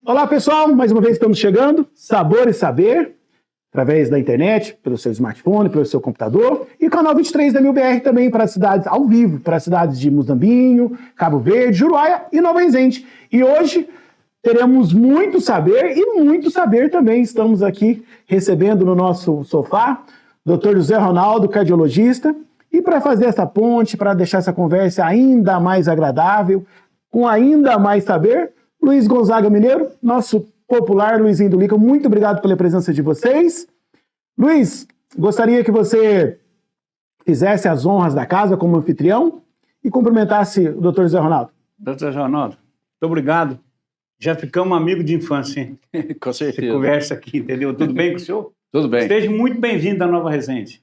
Olá, pessoal, mais uma vez estamos chegando, Sabor e Saber, através da internet, pelo seu smartphone, pelo seu computador, e o canal 23 da MilBR também para as cidades ao vivo, para as cidades de Muzambinho, Cabo Verde, Juruáia e Nova Resende. E hoje teremos muito saber e muito saber também. Estamos aqui recebendo no nosso sofá o Dr. José Ronaldo, cardiologista, e para fazer essa ponte, para deixar essa conversa ainda mais agradável, com ainda mais saber, Luiz Gonzaga Mineiro, nosso popular Luizinho do Lica, muito obrigado pela presença de vocês. Luiz, gostaria que você fizesse as honras da casa como anfitrião e cumprimentasse o Dr. José Ronaldo. Dr. José Ronaldo, muito obrigado. Já ficamos amigos de infância, hein? Com certeza. Você conversa aqui, entendeu? Tudo bem com o senhor? Tudo bem. Seja muito bem-vindo à Nova Resende.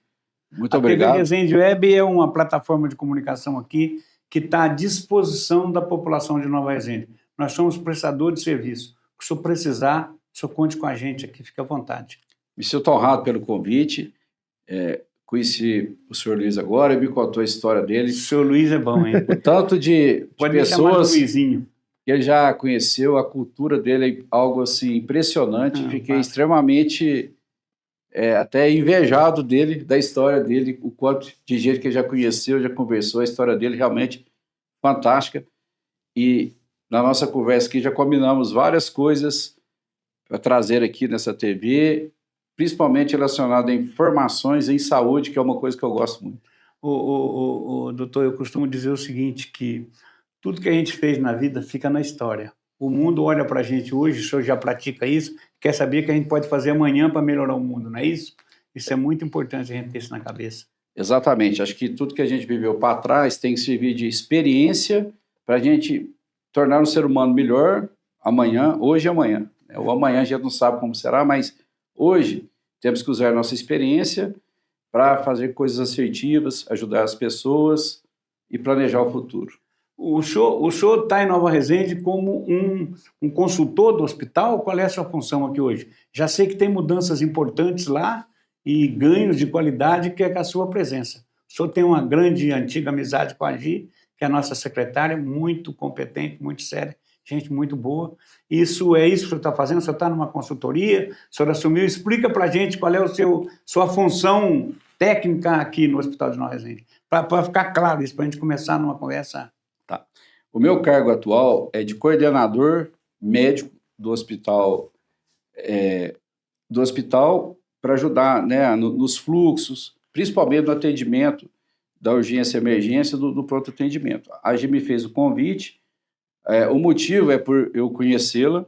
Muito obrigado. A TV Resende Web é uma plataforma de comunicação aqui que está à disposição da população de Nova Resende. Nós somos prestadores de serviço. Se o senhor precisar, o senhor conte com a gente aqui, fique à vontade. Me sinto honrado pelo convite. Conheci o senhor Luiz agora, me contou a história dele. O senhor Luiz é bom, hein? O tanto de Pode me chamar de pessoas Luizinho. que ele já conheceu, a cultura dele é algo assim impressionante. Fiquei extremamente até invejado dele, da história dele, o quanto de gente que ele já conheceu, já conversou, a história dele realmente fantástica. E na nossa conversa aqui já combinamos várias coisas para trazer aqui nessa TV, principalmente relacionado a informações em saúde, que é uma coisa que eu gosto muito. Doutor, eu costumo dizer o seguinte, que tudo que a gente fez na vida fica na história. O mundo olha para a gente hoje, o senhor já pratica isso, quer saber o que a gente pode fazer amanhã para melhorar o mundo, não é isso? Isso é muito importante a gente ter isso na cabeça. Exatamente. Acho que tudo que a gente viveu para trás tem que servir de experiência para a gente tornar um ser humano melhor amanhã, hoje e amanhã. O amanhã a gente não sabe como será, mas hoje temos que usar a nossa experiência para fazer coisas assertivas, ajudar as pessoas e planejar o futuro. O senhor está em Nova Resende como um consultor do hospital? Qual é a sua função aqui hoje? Já sei que tem mudanças importantes lá e ganhos de qualidade que é com a sua presença. O senhor tem uma grande antiga amizade com a Gi, que é a nossa secretária, muito competente, muito séria, gente muito boa. Isso é isso que o senhor está fazendo? O senhor está numa consultoria? O senhor assumiu? Explica para a gente qual é sua função técnica aqui no Hospital de Nova Resende, para ficar claro isso, para a gente começar numa conversa. Tá. O meu cargo atual é de coordenador médico do hospital para ajudar, né, nos fluxos, principalmente no atendimento da urgência e emergência do pronto atendimento. A Gi me fez o convite, o motivo é por eu conhecê-la,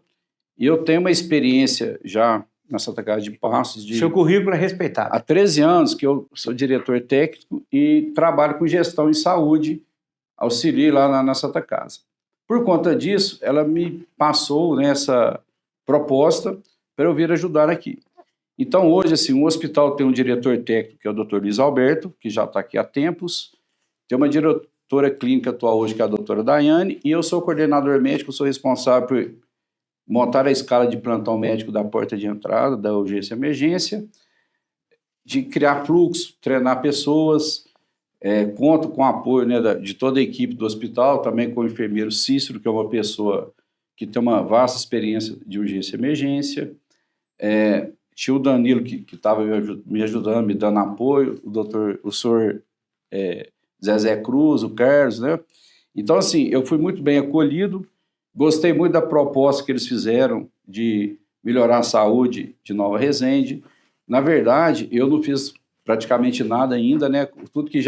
e eu tenho uma experiência já na Santa Casa de Passos. Seu currículo é respeitado. Há 13 anos que eu sou diretor técnico e trabalho com gestão em saúde, auxilio lá na Santa Casa. Por conta disso, ela me passou nessa proposta para eu vir ajudar aqui. Então, hoje, assim, o hospital tem um diretor técnico, que é o Dr. Luiz Alberto, que já está aqui há tempos, tem uma diretora clínica atual hoje, que é a doutora Daiane, e eu sou coordenador médico, sou responsável por montar a escala de plantão médico da porta de entrada, da urgência e emergência, de criar fluxo, treinar pessoas, conto com o apoio, né, de toda a equipe do hospital, também com o enfermeiro Cícero, que é uma pessoa que tem uma vasta experiência de urgência e emergência, tinha o Danilo, que estava me ajudando, me dando apoio, o senhor Zezé Cruz, o Carlos, né? Então, assim, eu fui muito bem acolhido, gostei muito da proposta que eles fizeram de melhorar a saúde de Nova Resende. Na verdade, eu não fiz praticamente nada ainda, né? Tudo que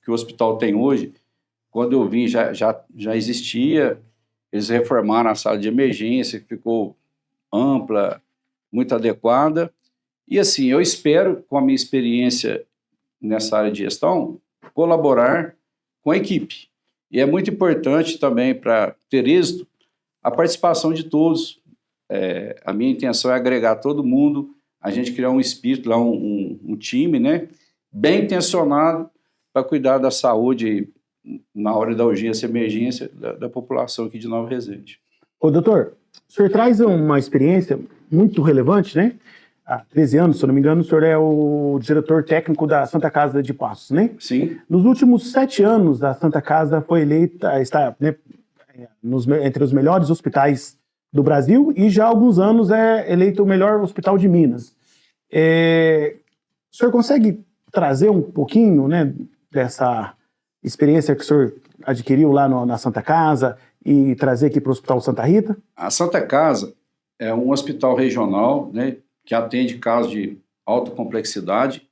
o hospital tem hoje, quando eu vim já existia. Eles reformaram a sala de emergência, que ficou ampla, muito adequada. E assim, eu espero, com a minha experiência nessa área de gestão, colaborar com a equipe. E é muito importante também, para ter êxito, a participação de todos. A minha intenção é agregar todo mundo, a gente criar um espírito, lá um time, né, bem intencionado para cuidar da saúde na hora da urgência e emergência da população aqui de Nova Resende. Ô, doutor, o senhor traz uma experiência muito relevante, né? Há 13 anos, se eu não me engano, o senhor é o diretor técnico da Santa Casa de Passos, né? Sim. Nos últimos 7 anos, a Santa Casa foi eleita, está, né, entre os melhores hospitais do Brasil e já há alguns anos é eleito o melhor hospital de Minas. O senhor consegue trazer um pouquinho, né, dessa experiência que o senhor adquiriu lá na Santa Casa e trazer aqui para o Hospital Santa Rita? A Santa Casa é um hospital regional, né, que atende casos de alta complexidade.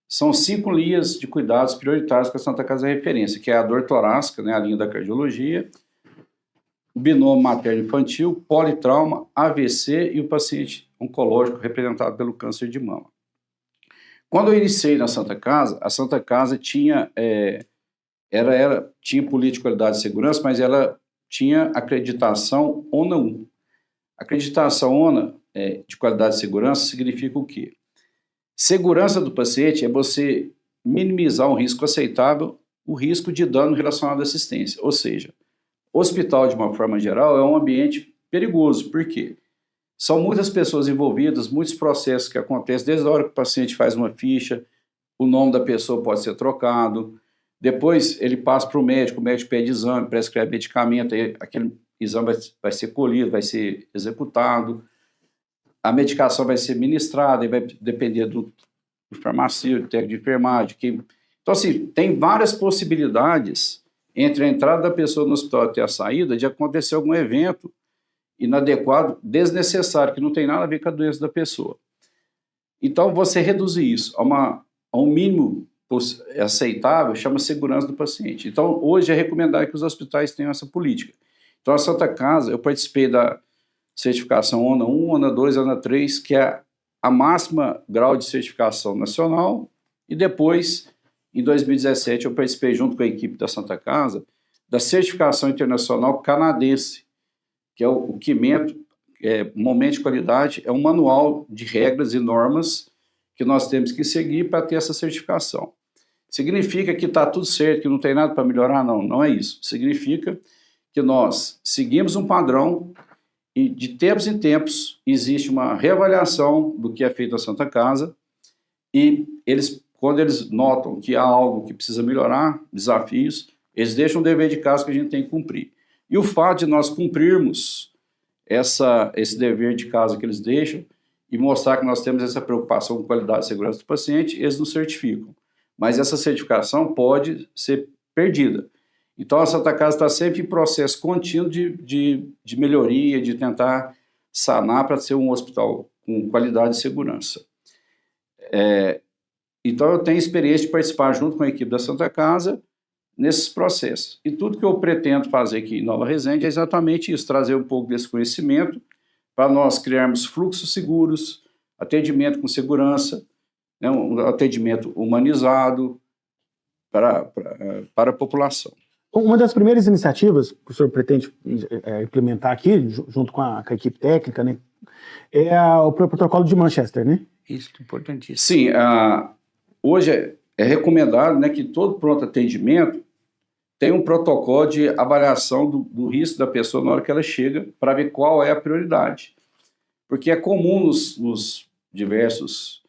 São 5 linhas de cuidados prioritários que a Santa Casa é referência, que é a dor torácica, né, a linha da cardiologia, o binômio materno-infantil, politrauma, AVC e o paciente oncológico representado pelo câncer de mama. Quando eu iniciei na Santa Casa, a Santa Casa tinha, tinha política de qualidade e segurança, mas ela tinha acreditação ONA 1. Acreditação ONA de qualidade e segurança significa o quê? Segurança do paciente é você minimizar um risco aceitável, o risco de dano relacionado à assistência. Ou seja, o hospital, de uma forma geral, é um ambiente perigoso. Por quê? São muitas pessoas envolvidas, muitos processos que acontecem, desde a hora que o paciente faz uma ficha, o nome da pessoa pode ser trocado, depois ele passa para o médico pede exame, prescreve medicamento, aí aquele exame vai ser colhido, vai ser executado, a medicação vai ser ministrada, e vai depender do farmacêutico, do técnico de enfermagem. Então, assim, tem várias possibilidades entre a entrada da pessoa no hospital até a saída de acontecer algum evento inadequado, desnecessário, que não tem nada a ver com a doença da pessoa. Então, você reduzir isso a um mínimo aceitável, chama segurança do paciente. Então, hoje é recomendado que os hospitais tenham essa política. Então, a Santa Casa, eu participei da certificação ONA 1, ONA 2, ONA 3, que é a máxima grau de certificação nacional, e depois, em 2017, eu participei junto com a equipe da Santa Casa da certificação internacional canadense, que é o QMENT, Momento de Qualidade, é um manual de regras e normas que nós temos que seguir para ter essa certificação. Significa que está tudo certo, que não tem nada para melhorar? Não, não é isso. Significa que nós seguimos um padrão e de tempos em tempos existe uma reavaliação do que é feito na Santa Casa e quando eles notam que há algo que precisa melhorar, desafios, eles deixam um dever de casa que a gente tem que cumprir. E o fato de nós cumprirmos esse dever de casa que eles deixam e mostrar que nós temos essa preocupação com qualidade e segurança do paciente, eles nos certificam. Mas essa certificação pode ser perdida. Então, a Santa Casa está sempre em processo contínuo de melhoria, de tentar sanar para ser um hospital com qualidade e segurança. Então, eu tenho experiência de participar junto com a equipe da Santa Casa nesses processos. E tudo que eu pretendo fazer aqui em Nova Resende é exatamente isso, trazer um pouco desse conhecimento para nós criarmos fluxos seguros, atendimento com segurança, né, um atendimento humanizado para a população. Uma das primeiras iniciativas que o senhor pretende implementar aqui, junto com a equipe técnica, né, é o protocolo de Manchester, né? Isso, importantíssimo. Sim, hoje é recomendado, né, que todo pronto atendimento tem um protocolo de avaliação do risco da pessoa na hora que ela chega para ver qual é a prioridade. Porque é comum nos diversos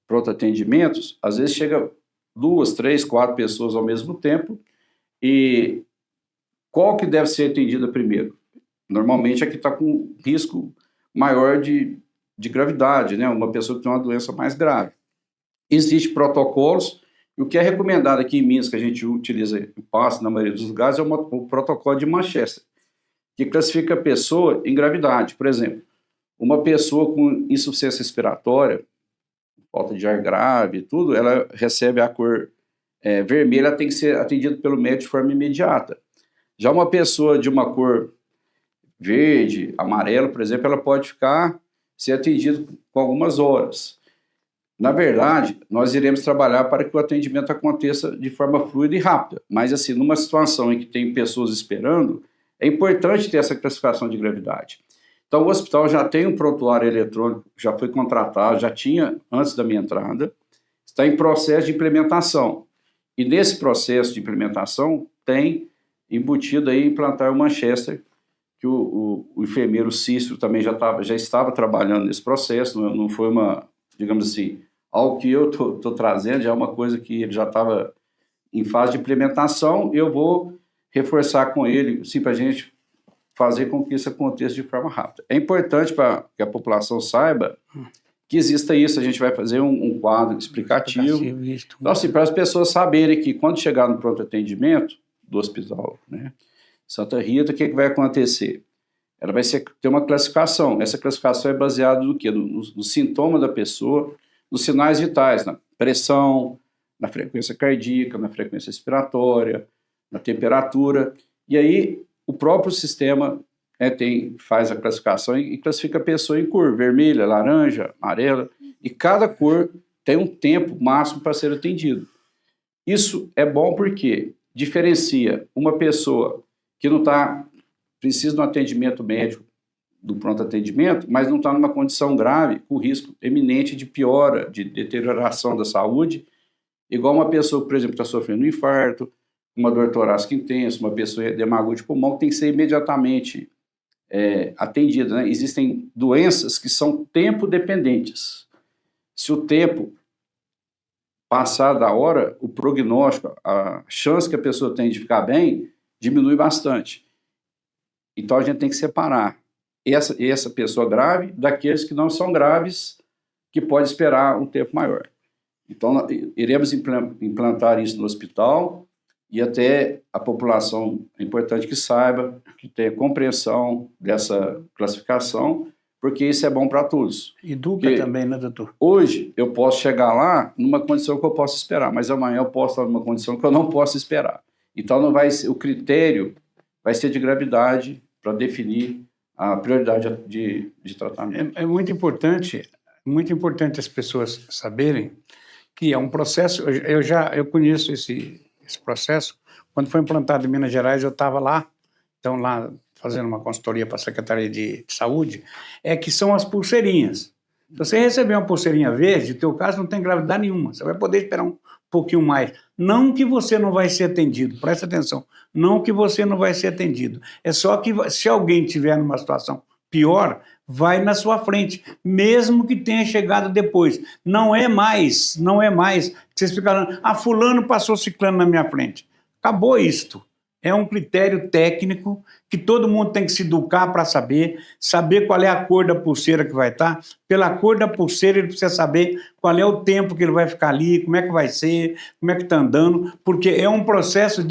pronto atendimentos, às vezes chega 2, 3, 4 pessoas ao mesmo tempo e qual que deve ser atendida primeiro? Normalmente é que está com risco maior de gravidade, né? Uma pessoa que tem uma doença mais grave. Existem protocolos, e o que é recomendado aqui em Minas, que a gente utiliza e passa na maioria dos lugares, é o protocolo de Manchester, que classifica a pessoa em gravidade. Por exemplo, uma pessoa com insuficiência respiratória, falta de ar grave, tudo, ela recebe a cor vermelha, tem que ser atendida pelo médico de forma imediata. Já uma pessoa de uma cor verde, amarelo, por exemplo, ela pode ser atendida com algumas horas. Na verdade, nós iremos trabalhar para que o atendimento aconteça de forma fluida e rápida, mas assim, numa situação em que tem pessoas esperando, é importante ter essa classificação de gravidade. Então, o hospital já tem um prontuário eletrônico, já foi contratado, já tinha antes da minha entrada, está em processo de implementação. E nesse processo de implementação, tem embutido aí implantar o Manchester, que o enfermeiro Cícero também já estava trabalhando nesse processo, não foi digamos assim, algo que eu estou trazendo, já é uma coisa que ele já estava em fase de implementação, eu vou reforçar com ele, sim, para a gente fazer com que isso aconteça de forma rápida. É importante para que a população saiba que exista isso. A gente vai fazer um quadro explicativo. Então, assim, para as pessoas saberem que quando chegar no pronto atendimento do hospital, né, Santa Rita, o que vai acontecer? Ela vai ter uma classificação. Essa classificação é baseada no quê? No sintoma da pessoa, nos sinais vitais, na pressão, na frequência cardíaca, na frequência respiratória, na temperatura. E aí, o próprio sistema faz a classificação e classifica a pessoa em cor, vermelha, laranja, amarela, e cada cor tem um tempo máximo para ser atendido. Isso é bom porque diferencia uma pessoa que não precisa de um atendimento médico, do pronto atendimento, mas não está numa condição grave, com risco eminente de piora, de deterioração da saúde, igual uma pessoa, por exemplo, que está sofrendo um infarto, uma dor torácica intensa, uma pessoa de edema de pulmão, que tem que ser imediatamente atendida, né? Existem doenças que são tempo dependentes. Se o tempo passar da hora, o prognóstico, a chance que a pessoa tem de ficar bem, diminui bastante. Então a gente tem que separar essa pessoa grave daqueles que não são graves, que pode esperar um tempo maior. Então iremos implantar isso no hospital, e até a população, é importante que saiba, que tenha compreensão dessa classificação, porque isso é bom para todos. Educa também, né, doutor? Hoje eu posso chegar lá numa condição que eu posso esperar, mas amanhã eu posso estar numa condição que eu não posso esperar. Então o critério vai ser de gravidade para definir a prioridade de tratamento. É muito importante as pessoas saberem que é um processo. Eu conheço esse processo. Quando foi implantado em Minas Gerais, eu estava lá, então lá fazendo uma consultoria para a Secretaria de Saúde, que são as pulseirinhas. Se você receber uma pulseirinha verde, o teu caso não tem gravidade nenhuma, você vai poder esperar um pouquinho mais. Não que você não vai ser atendido, presta atenção, não que você não vai ser atendido, é só que se alguém tiver numa situação pior, vai na sua frente, mesmo que tenha chegado depois. Não é mais que vocês ficaram, fulano passou ciclano na minha frente. Acabou isto. É um critério técnico que todo mundo tem que se educar para saber qual é a cor da pulseira que vai estar. Pela cor da pulseira ele precisa saber qual é o tempo que ele vai ficar ali, como é que vai ser, como é que está andando, porque é um processo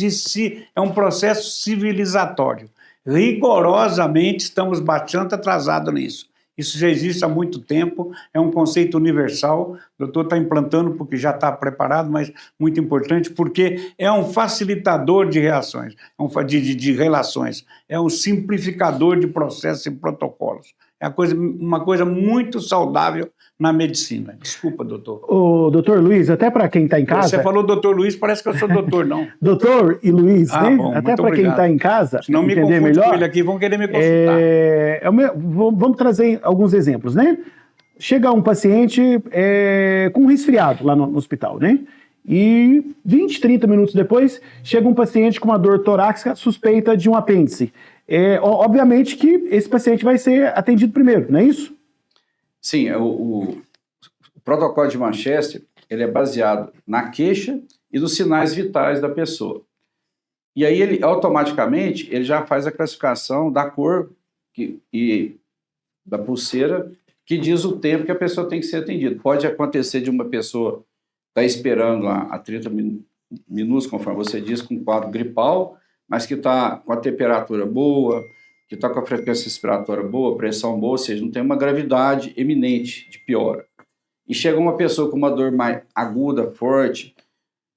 civilizatório. Rigorosamente estamos bastante atrasados nisso. Isso já existe há muito tempo, é um conceito universal. O doutor está implantando porque já está preparado, mas muito importante, porque é um facilitador de reações, de relações, é um simplificador de processos e protocolos. É uma coisa muito saudável na medicina. Desculpa, doutor. Ô, doutor Luiz, até para quem está em casa... Você falou doutor Luiz, parece que eu sou doutor, não. Doutor e Luiz, né? Bom, até para quem está em casa, não me entender melhor, com ele aqui, vão querer me consultar. Vamos trazer alguns exemplos, né? Chega um paciente com um resfriado lá no hospital, né? E 20, 30 minutos depois, chega um paciente com uma dor torácica suspeita de um apêndice. Obviamente que esse paciente vai ser atendido primeiro, não é isso? Sim, o protocolo de Manchester ele é baseado na queixa e nos sinais vitais da pessoa. E aí ele automaticamente ele já faz a classificação da cor e da pulseira que diz o tempo que a pessoa tem que ser atendida. Pode acontecer de uma pessoa estar esperando lá há 30 minutos, conforme você disse, com um quadro gripal, mas que está com a temperatura boa, que está com a frequência respiratória boa, pressão boa, ou seja, não tem uma gravidade eminente de piora. E chega uma pessoa com uma dor mais aguda, forte,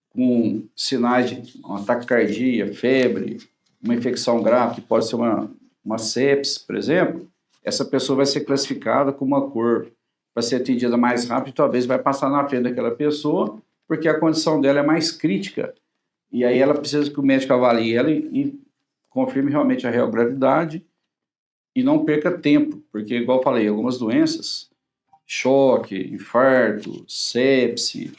com sinais de uma taquicardia, febre, uma infecção grave, que pode ser uma sepse, por exemplo, essa pessoa vai ser classificada com uma cor para ser atendida mais rápido e talvez vai passar na frente daquela pessoa, porque a condição dela é mais crítica. E aí ela precisa que o médico avalie ela e confirme realmente a real gravidade e não perca tempo, porque, igual eu falei, algumas doenças, choque, infarto, sepse,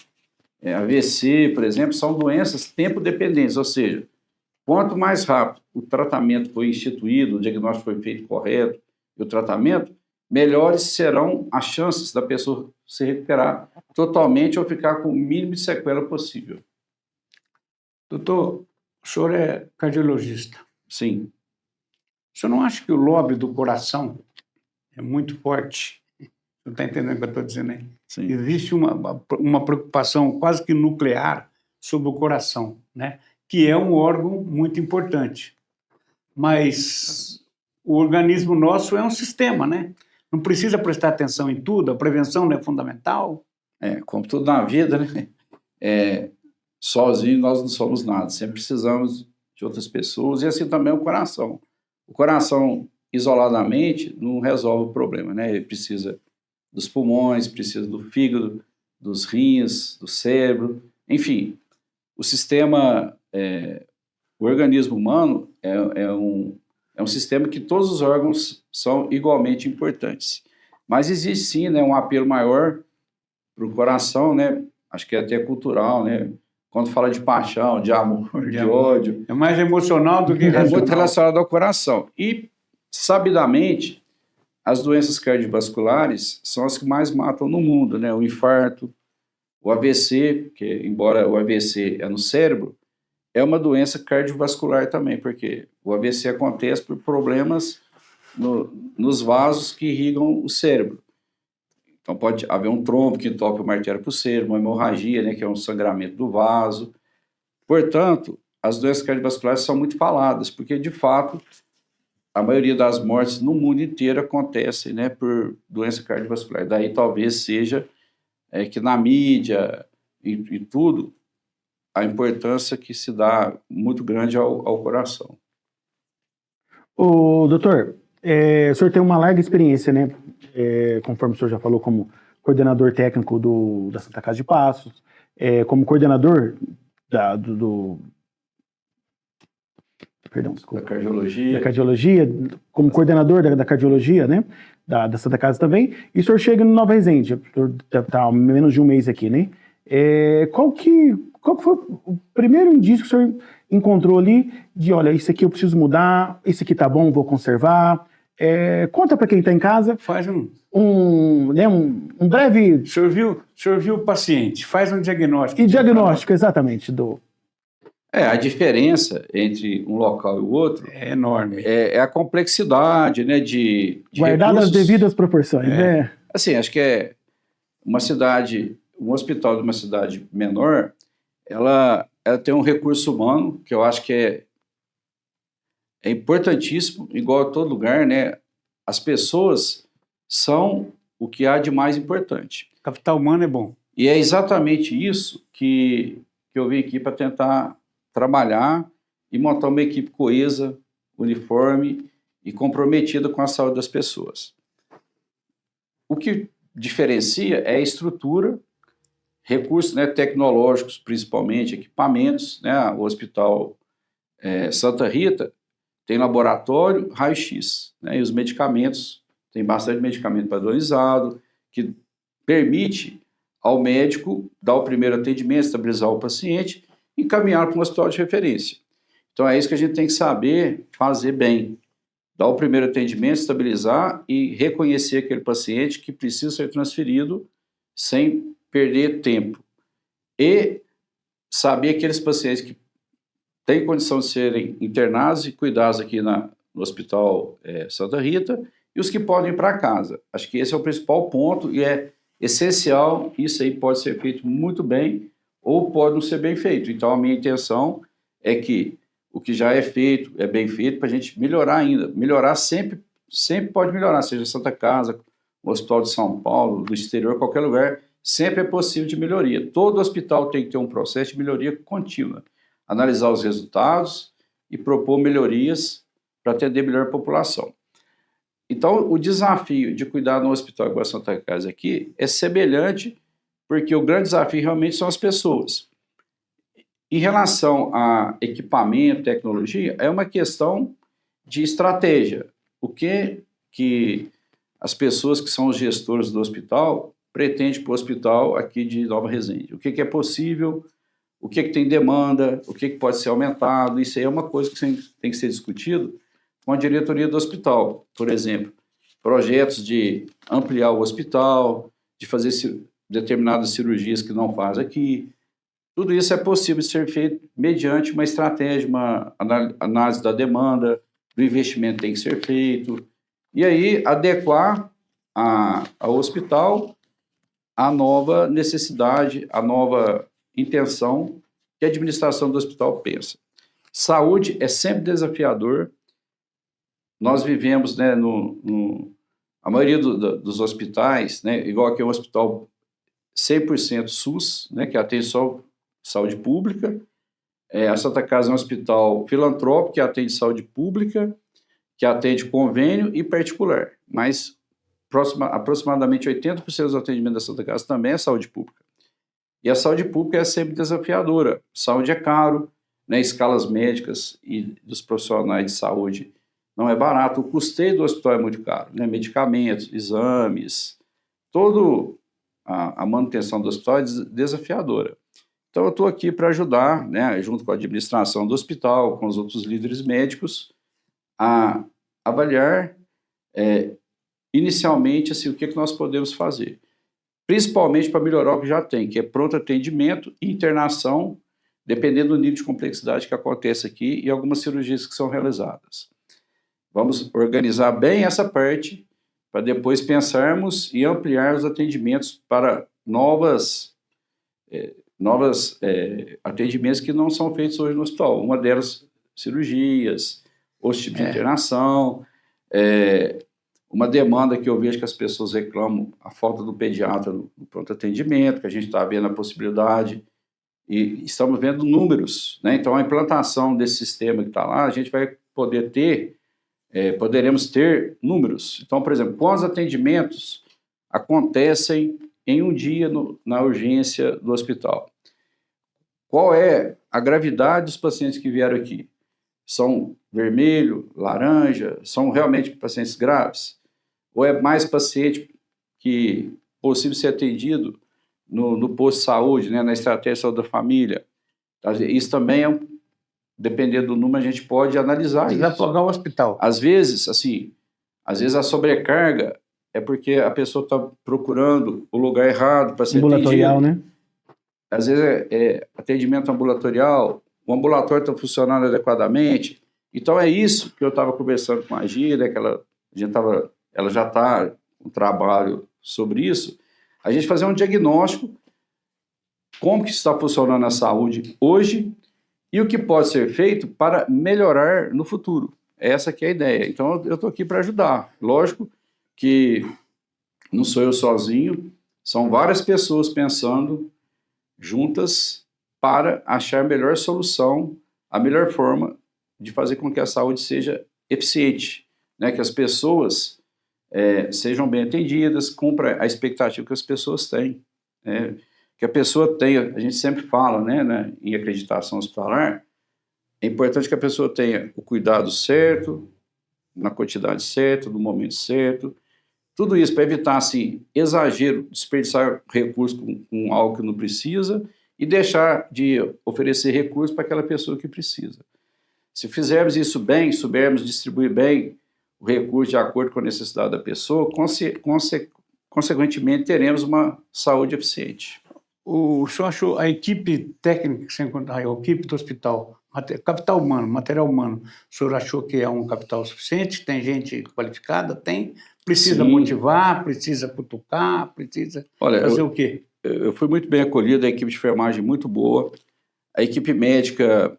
AVC, por exemplo, são doenças tempo-dependentes, ou seja, quanto mais rápido o tratamento foi instituído, o diagnóstico foi feito correto e o tratamento, melhores serão as chances da pessoa se recuperar totalmente ou ficar com o mínimo de sequela possível. Doutor, o senhor é cardiologista. Sim. senhor não acha que o lobby do coração é muito forte? Você está entendendo o que eu estou dizendo aí? Sim. Existe uma preocupação quase que nuclear sobre o coração, né? Que é um órgão muito importante. Mas o organismo nosso é um sistema, né? Não precisa prestar atenção em tudo, a prevenção não é fundamental. Como tudo na vida, né? Sozinho nós não somos nada, sempre precisamos de outras pessoas, e assim também o coração. O coração, isoladamente, não resolve o problema, né? Ele precisa dos pulmões, precisa do fígado, dos rins, do cérebro, enfim. O sistema, o organismo humano é um sistema que todos os órgãos são igualmente importantes. Mas existe sim, né, um apelo maior para o coração, né? Acho que é até cultural, né? Quando fala de paixão, de amor, de ódio. É mais emocional do que racional. É muito relacionado ao coração. E, sabidamente, as doenças cardiovasculares são as que mais matam no mundo, né? O infarto, o AVC, que embora o AVC é no cérebro, é uma doença cardiovascular também, porque o AVC acontece por problemas nos vasos que irrigam o cérebro. Então pode haver um trombo que entope uma artéria para o cérebro, uma hemorragia, né, que é um sangramento do vaso. Portanto, as doenças cardiovasculares são muito faladas, porque, de fato, a maioria das mortes no mundo inteiro acontece, né, por doença cardiovascular. Daí talvez seja que na mídia e tudo, a importância que se dá muito grande ao coração. Doutor, o senhor tem uma larga experiência, né? Conforme o senhor já falou, como coordenador técnico da Santa Casa de Passos, como coordenador Da cardiologia. Da cardiologia, como coordenador da cardiologia, né? Da Santa Casa também. E o senhor chega no Nova Resende, o senhor está há menos de um mês aqui, né? Qual que foi o primeiro indício que o senhor encontrou ali de, olha, isso aqui eu preciso mudar, isso aqui tá bom, vou conservar? Conta para quem está em casa. Faz um breve... O senhor viu o paciente, faz um diagnóstico. E diagnóstico, exatamente, A diferença entre um local e o outro é enorme. É a complexidade, né, de guardar as devidas proporções, né? Assim, acho que um hospital de uma cidade menor, ela tem um recurso humano que eu acho que é importantíssimo, igual a todo lugar, né? As pessoas são o que há de mais importante. Capital humano é bom. E é exatamente isso que eu vim aqui para tentar trabalhar e montar uma equipe coesa, uniforme e comprometida com a saúde das pessoas. O que diferencia é a estrutura, recursos, né, tecnológicos, principalmente, equipamentos, né? O Hospital Santa Rita tem laboratório, raio-x, né? E os medicamentos, tem bastante medicamento padronizado, que permite ao médico dar o primeiro atendimento, estabilizar o paciente e encaminhar para um hospital de referência. Então é isso que a gente tem que saber fazer bem. Dar o primeiro atendimento, estabilizar e reconhecer aquele paciente que precisa ser transferido sem perder tempo. E saber aqueles pacientes que têm condição de serem internados e cuidados aqui no Hospital Santa Rita e os que podem ir para casa. Acho que esse é o principal ponto e é essencial. Isso aí pode ser feito muito bem ou pode não ser bem feito. Então, a minha intenção é que o que já é feito, é bem feito, para a gente melhorar ainda. Melhorar sempre pode melhorar, seja Santa Casa, o Hospital de São Paulo, do exterior, qualquer lugar, sempre é possível de melhoria. Todo hospital tem que ter um processo de melhoria contínua. Analisar os resultados e propor melhorias para atender melhor a população. Então, o desafio de cuidar no hospital igual a Santa Casa aqui é semelhante, porque o grande desafio realmente são as pessoas. Em relação a equipamento, tecnologia, é uma questão de estratégia. O que as pessoas que são os gestores do hospital pretendem para o hospital aqui de Nova Resende? O que é possível, o que tem demanda, o que pode ser aumentado? Isso aí é uma coisa que tem que ser discutido com a diretoria do hospital. Por exemplo, projetos de ampliar o hospital, de fazer determinadas cirurgias que não faz aqui. Tudo isso é possível de ser feito mediante uma estratégia, uma análise da demanda, do investimento que tem que ser feito, e aí adequar ao hospital a nova necessidade, a nova intenção que a administração do hospital pensa. Saúde é sempre desafiador. Nós vivemos, né, a maioria dos hospitais, né, igual aqui é um hospital 100% SUS, né, que atende só saúde pública. A Santa Casa é um hospital filantrópico que atende saúde pública, que atende convênio e particular. Mas aproximadamente 80% dos atendimentos da Santa Casa também é saúde pública. E a saúde pública é sempre desafiadora. Saúde é caro, né, escalas médicas e dos profissionais de saúde não é barato. O custeio do hospital é muito caro, né, medicamentos, exames, toda a manutenção do hospital é desafiadora. Então, eu estou aqui para ajudar, né, junto com a administração do hospital, com os outros líderes médicos, a avaliar inicialmente assim, o que nós podemos fazer, principalmente para melhorar o que já tem, que é pronto atendimento e internação, dependendo do nível de complexidade que acontece aqui e algumas cirurgias que são realizadas. Vamos organizar bem essa parte para depois pensarmos e ampliar os atendimentos para novos atendimentos que não são feitos hoje no hospital. Uma delas, cirurgias, outro tipo de internação, uma demanda que eu vejo que as pessoas reclamam, a falta do pediatra no pronto atendimento, que a gente está vendo a possibilidade, e estamos vendo números, né? Então, a implantação desse sistema que está lá, a gente vai poder poderemos ter números. Então, por exemplo, quantos atendimentos acontecem em um dia na urgência do hospital? Qual é a gravidade dos pacientes que vieram aqui? São vermelho, laranja? São realmente pacientes graves? Ou é mais paciente que possível ser atendido no posto de saúde, né, na estratégia de saúde da família? Isso também dependendo do número, a gente pode analisar isso. Desafogar o hospital. Às vezes a sobrecarga é porque a pessoa está procurando o lugar errado para ser ambulatorial, atendido. Né? Às vezes atendimento ambulatorial, o ambulatório está funcionando adequadamente. Então é isso que eu estava conversando com a Gira, que ela já está com um trabalho sobre isso, a gente fazer um diagnóstico, como que está funcionando a saúde hoje e o que pode ser feito para melhorar no futuro. Essa que é a ideia. Então eu estou aqui para ajudar. Lógico que não sou eu sozinho, são várias pessoas pensando juntas para achar a melhor solução, a melhor forma de fazer com que a saúde seja eficiente, né? Que as pessoas sejam bem atendidas, cumpra a expectativa que as pessoas têm, né? Que a pessoa tenha, a gente sempre fala, né, em acreditação hospitalar, é importante que a pessoa tenha o cuidado certo, na quantidade certa, no momento certo, tudo isso para evitar, assim, exagero, desperdiçar recursos com algo que não precisa e deixar de oferecer recursos para aquela pessoa que precisa. Se fizermos isso bem, soubermos distribuir bem o recurso de acordo com a necessidade da pessoa, consequentemente teremos uma saúde eficiente. O senhor achou a equipe técnica que você encontrou, a equipe do hospital, capital humano, material humano, o senhor achou que é um capital suficiente? Tem gente qualificada? Tem? Precisa Sim. Motivar, precisa cutucar, precisa fazer o quê? Eu fui muito bem acolhido, a equipe de enfermagem muito boa, a equipe médica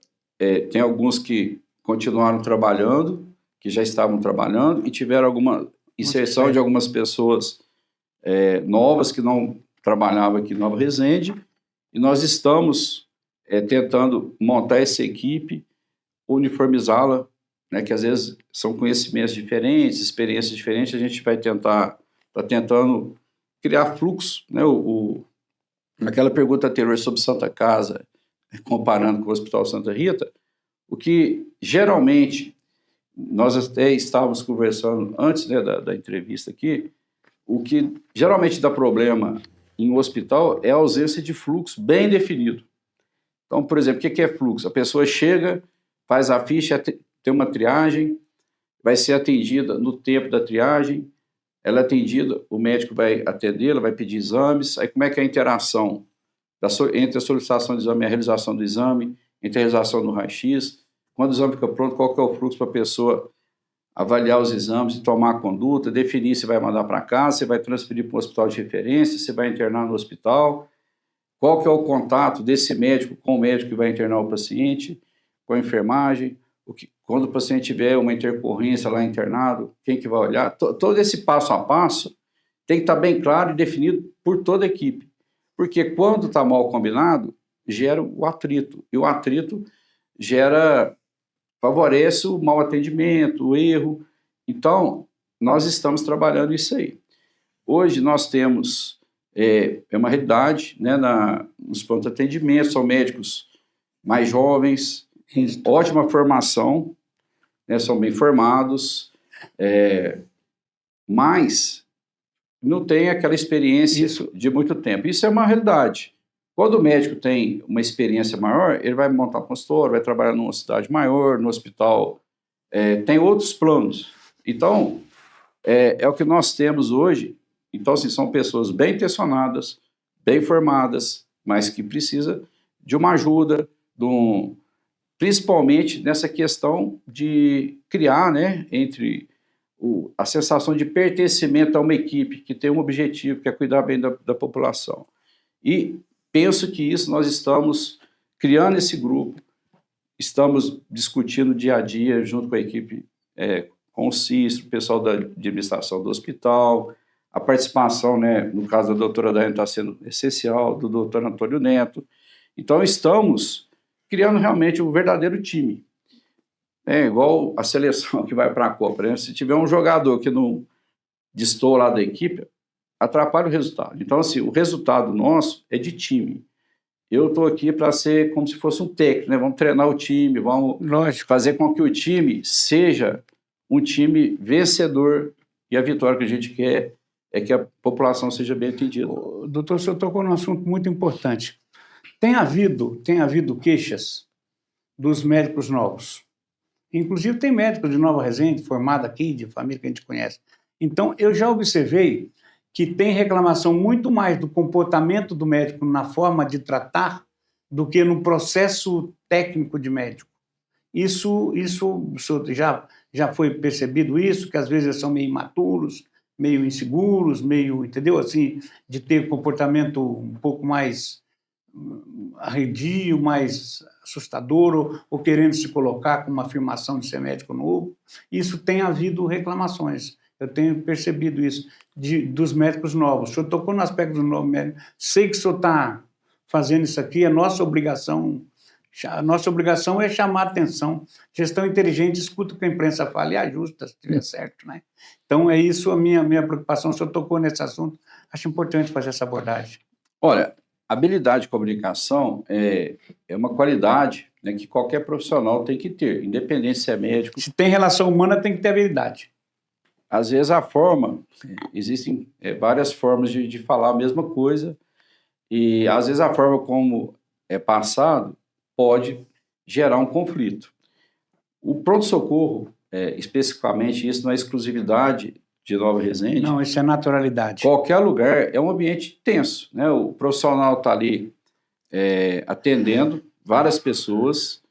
tem alguns que continuaram trabalhando, que já estavam trabalhando e tiveram alguma inserção de algumas pessoas novas que não trabalhavam aqui em Nova Resende, e nós estamos tentando montar essa equipe, uniformizá-la, né, que às vezes são conhecimentos diferentes, experiências diferentes, a gente vai está tentando criar fluxo, né, naquela pergunta anterior sobre Santa Casa, comparando com o Hospital Santa Rita, o que geralmente, nós até estávamos conversando antes, né, da entrevista aqui, o que geralmente dá problema em um hospital é a ausência de fluxo bem definido. Então, por exemplo, o que é fluxo? A pessoa chega, faz a ficha, tem uma triagem, vai ser atendida no tempo da triagem, ela é atendida, o médico vai atendê-la, vai pedir exames, aí como é que é a interação entre a solicitação do exame e a realização do exame, entre a realização do raio-x, quando o exame fica pronto, qual que é o fluxo para a pessoa avaliar os exames e tomar a conduta, definir se vai mandar para casa, se vai transferir para um hospital de referência, se vai internar no hospital, qual que é o contato desse médico com o médico que vai internar o paciente, com a enfermagem, quando o paciente tiver uma intercorrência lá internado, quem que vai olhar. Todo esse passo a passo tem que estar bem claro e definido por toda a equipe, porque quando está mal combinado, gera o atrito, e o atrito favorece o mau atendimento, o erro. Então, nós estamos trabalhando isso aí. Hoje nós temos uma realidade, né, nos pronto atendimentos, são médicos mais jovens, ótima formação, né, são bem formados, mas não tem aquela experiência de muito tempo. Isso é uma realidade. Quando o médico tem uma experiência maior, ele vai montar um consultório, vai trabalhar numa cidade maior, no hospital, tem outros planos. Então, é o que nós temos hoje. Então, assim, são pessoas bem intencionadas, bem formadas, mas que precisam de uma ajuda, principalmente nessa questão de criar, né, entre a sensação de pertencimento a uma equipe que tem um objetivo, que é cuidar bem da população. E penso que isso nós estamos criando esse grupo, estamos discutindo dia a dia junto com a equipe, com o CISTRO, o pessoal de administração do hospital, a participação, né, no caso da doutora Daiane está sendo essencial, do doutor Antônio Neto. Então estamos criando realmente um verdadeiro time. É igual a seleção que vai para a Copa, né? Se tiver um jogador que não destoa lá da equipe, atrapalha o resultado. Então, assim, o resultado nosso é de time. Eu estou aqui para ser como se fosse um técnico, né? Vamos treinar o time, vamos fazer com que o time seja um time vencedor, e a vitória que a gente quer é que a população seja bem atendida. Doutor, o senhor tocou num assunto muito importante. Tem havido queixas dos médicos novos. Inclusive, tem médico de Nova Resende, formado aqui, de família que a gente conhece. Então, eu já observei que tem reclamação muito mais do comportamento do médico na forma de tratar do que no processo técnico de médico. Isso já foi percebido isso, que às vezes são meio imaturos, meio inseguros, meio, entendeu? Assim, de ter comportamento um pouco mais arredio, mais assustador, ou querendo se colocar com uma afirmação de ser médico novo. Isso tem havido reclamações. Eu tenho percebido isso dos médicos novos. O senhor tocou no aspecto do novo médico. Sei que o senhor está fazendo isso aqui, é nossa obrigação. A nossa obrigação é chamar a atenção. Gestão inteligente, escuta o que a imprensa fala e ajusta, se estiver certo, né? Então, é isso a minha preocupação. O senhor tocou nesse assunto. Acho importante fazer essa abordagem. Olha, habilidade de comunicação é uma qualidade, né, que qualquer profissional tem que ter, independente se é médico. Se tem relação humana, tem que ter habilidade. Às vezes existem várias formas de falar a mesma coisa, e às vezes a forma como é passado pode gerar um conflito. O pronto-socorro, especificamente, isso não é exclusividade de Nova Resende. Não, isso é naturalidade. Qualquer lugar é um ambiente tenso, né? O profissional está ali atendendo várias pessoas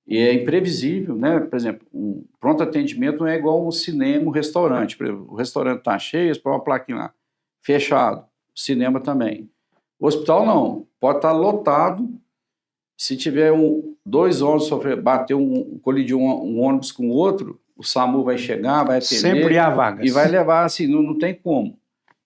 e é imprevisível, né? Por exemplo, um pronto atendimento não é igual um cinema, um restaurante. Por exemplo, o restaurante está cheio, põe uma plaquinha lá, fechado. O cinema também. O hospital não, pode estar lotado. Se tiver dois ônibus colidir um ônibus com o outro, o SAMU vai chegar, vai atender. Sempre há vagas. E vai levar, assim, não tem como.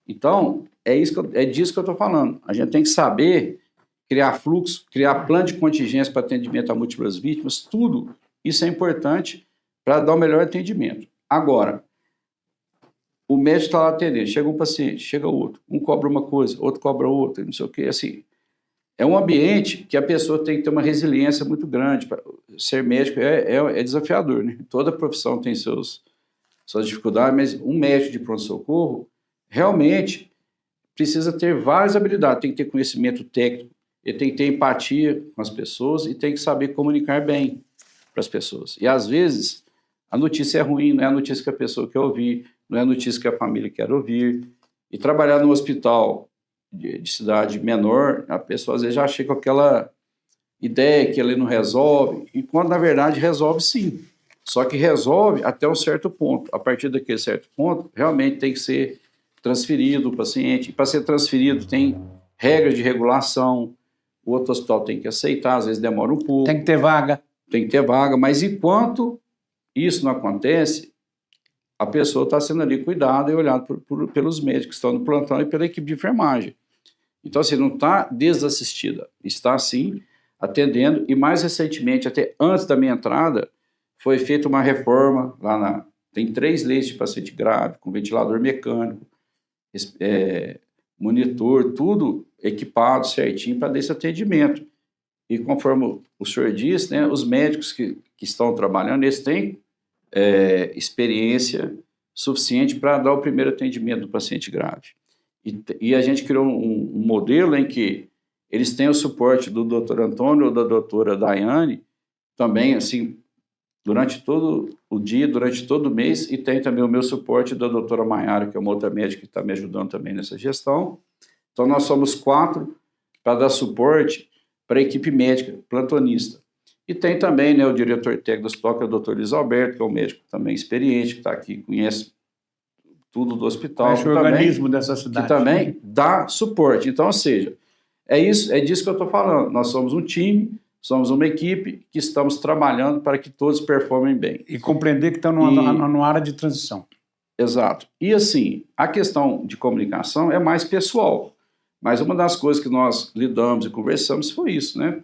Então, é disso que eu estou falando. A gente tem que saber criar fluxo, criar plano de contingência para atendimento a múltiplas vítimas, tudo isso é importante para dar o melhor atendimento. Agora, o médico está lá atendendo, chega um paciente, chega outro, um cobra uma coisa, outro cobra outra, não sei o quê, assim. É um ambiente que a pessoa tem que ter uma resiliência muito grande. Ser médico é desafiador, né? Toda profissão tem suas dificuldades, mas um médico de pronto-socorro realmente precisa ter várias habilidades. Tem que ter conhecimento técnico, ele tem que ter empatia com as pessoas e tem que saber comunicar bem para as pessoas. E, às vezes, a notícia é ruim, não é a notícia que a pessoa quer ouvir, não é a notícia que a família quer ouvir. E trabalhar no hospital de cidade menor, a pessoa às vezes já chega com aquela ideia que ele não resolve, e quando na verdade resolve sim. Só que resolve até um certo ponto. A partir daquele certo ponto, realmente tem que ser transferido o paciente. E para ser transferido, tem regras de regulação. O outro hospital tem que aceitar, às vezes demora um pouco. Tem que ter vaga. Tem que ter vaga, mas enquanto isso não acontece, a pessoa está sendo ali cuidada e olhada pelos médicos que estão no plantão e pela equipe de enfermagem. Então, assim, não está desassistida, está, sim, atendendo. E mais recentemente, até antes da minha entrada, foi feita uma reforma lá tem 3 leitos de paciente grave, com ventilador mecânico, monitor, tudo equipado certinho para desse atendimento. E conforme o senhor disse, né, os médicos que estão trabalhando, eles têm experiência suficiente para dar o primeiro atendimento do paciente grave. E a gente criou um modelo em que eles têm o suporte do Dr. Antônio ou da doutora Daiane, também, assim, durante todo o dia, durante todo o mês, e tem também o meu suporte da doutora Maiara, que é uma outra médica que está me ajudando também nessa gestão. Então, nós somos 4 para dar suporte para a equipe médica plantonista. E tem também, né, o diretor técnico do hospital, que é o Dr. Luiz Alberto, que é um médico também experiente, que está aqui, conhece tudo do hospital. O organismo dessa cidade. Que também dá suporte. Então, ou seja, é disso que eu estou falando. Nós somos um time, somos uma equipe que estamos trabalhando para que todos performem bem. E compreender que estão numa área de transição. Exato. E assim, a questão de comunicação é mais pessoal. Mas uma das coisas que nós lidamos e conversamos foi isso, né?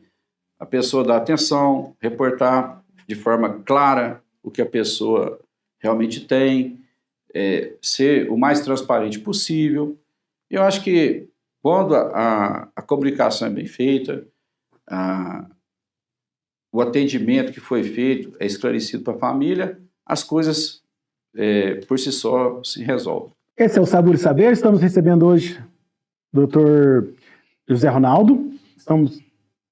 A pessoa dar atenção, reportar de forma clara o que a pessoa realmente tem, ser o mais transparente possível. Eu acho que quando a comunicação é bem feita, o atendimento que foi feito é esclarecido para a família, as coisas por si só se resolvem. Esse é o Saber e Saber. Estamos recebendo hoje o Dr. José Ronaldo. Estamos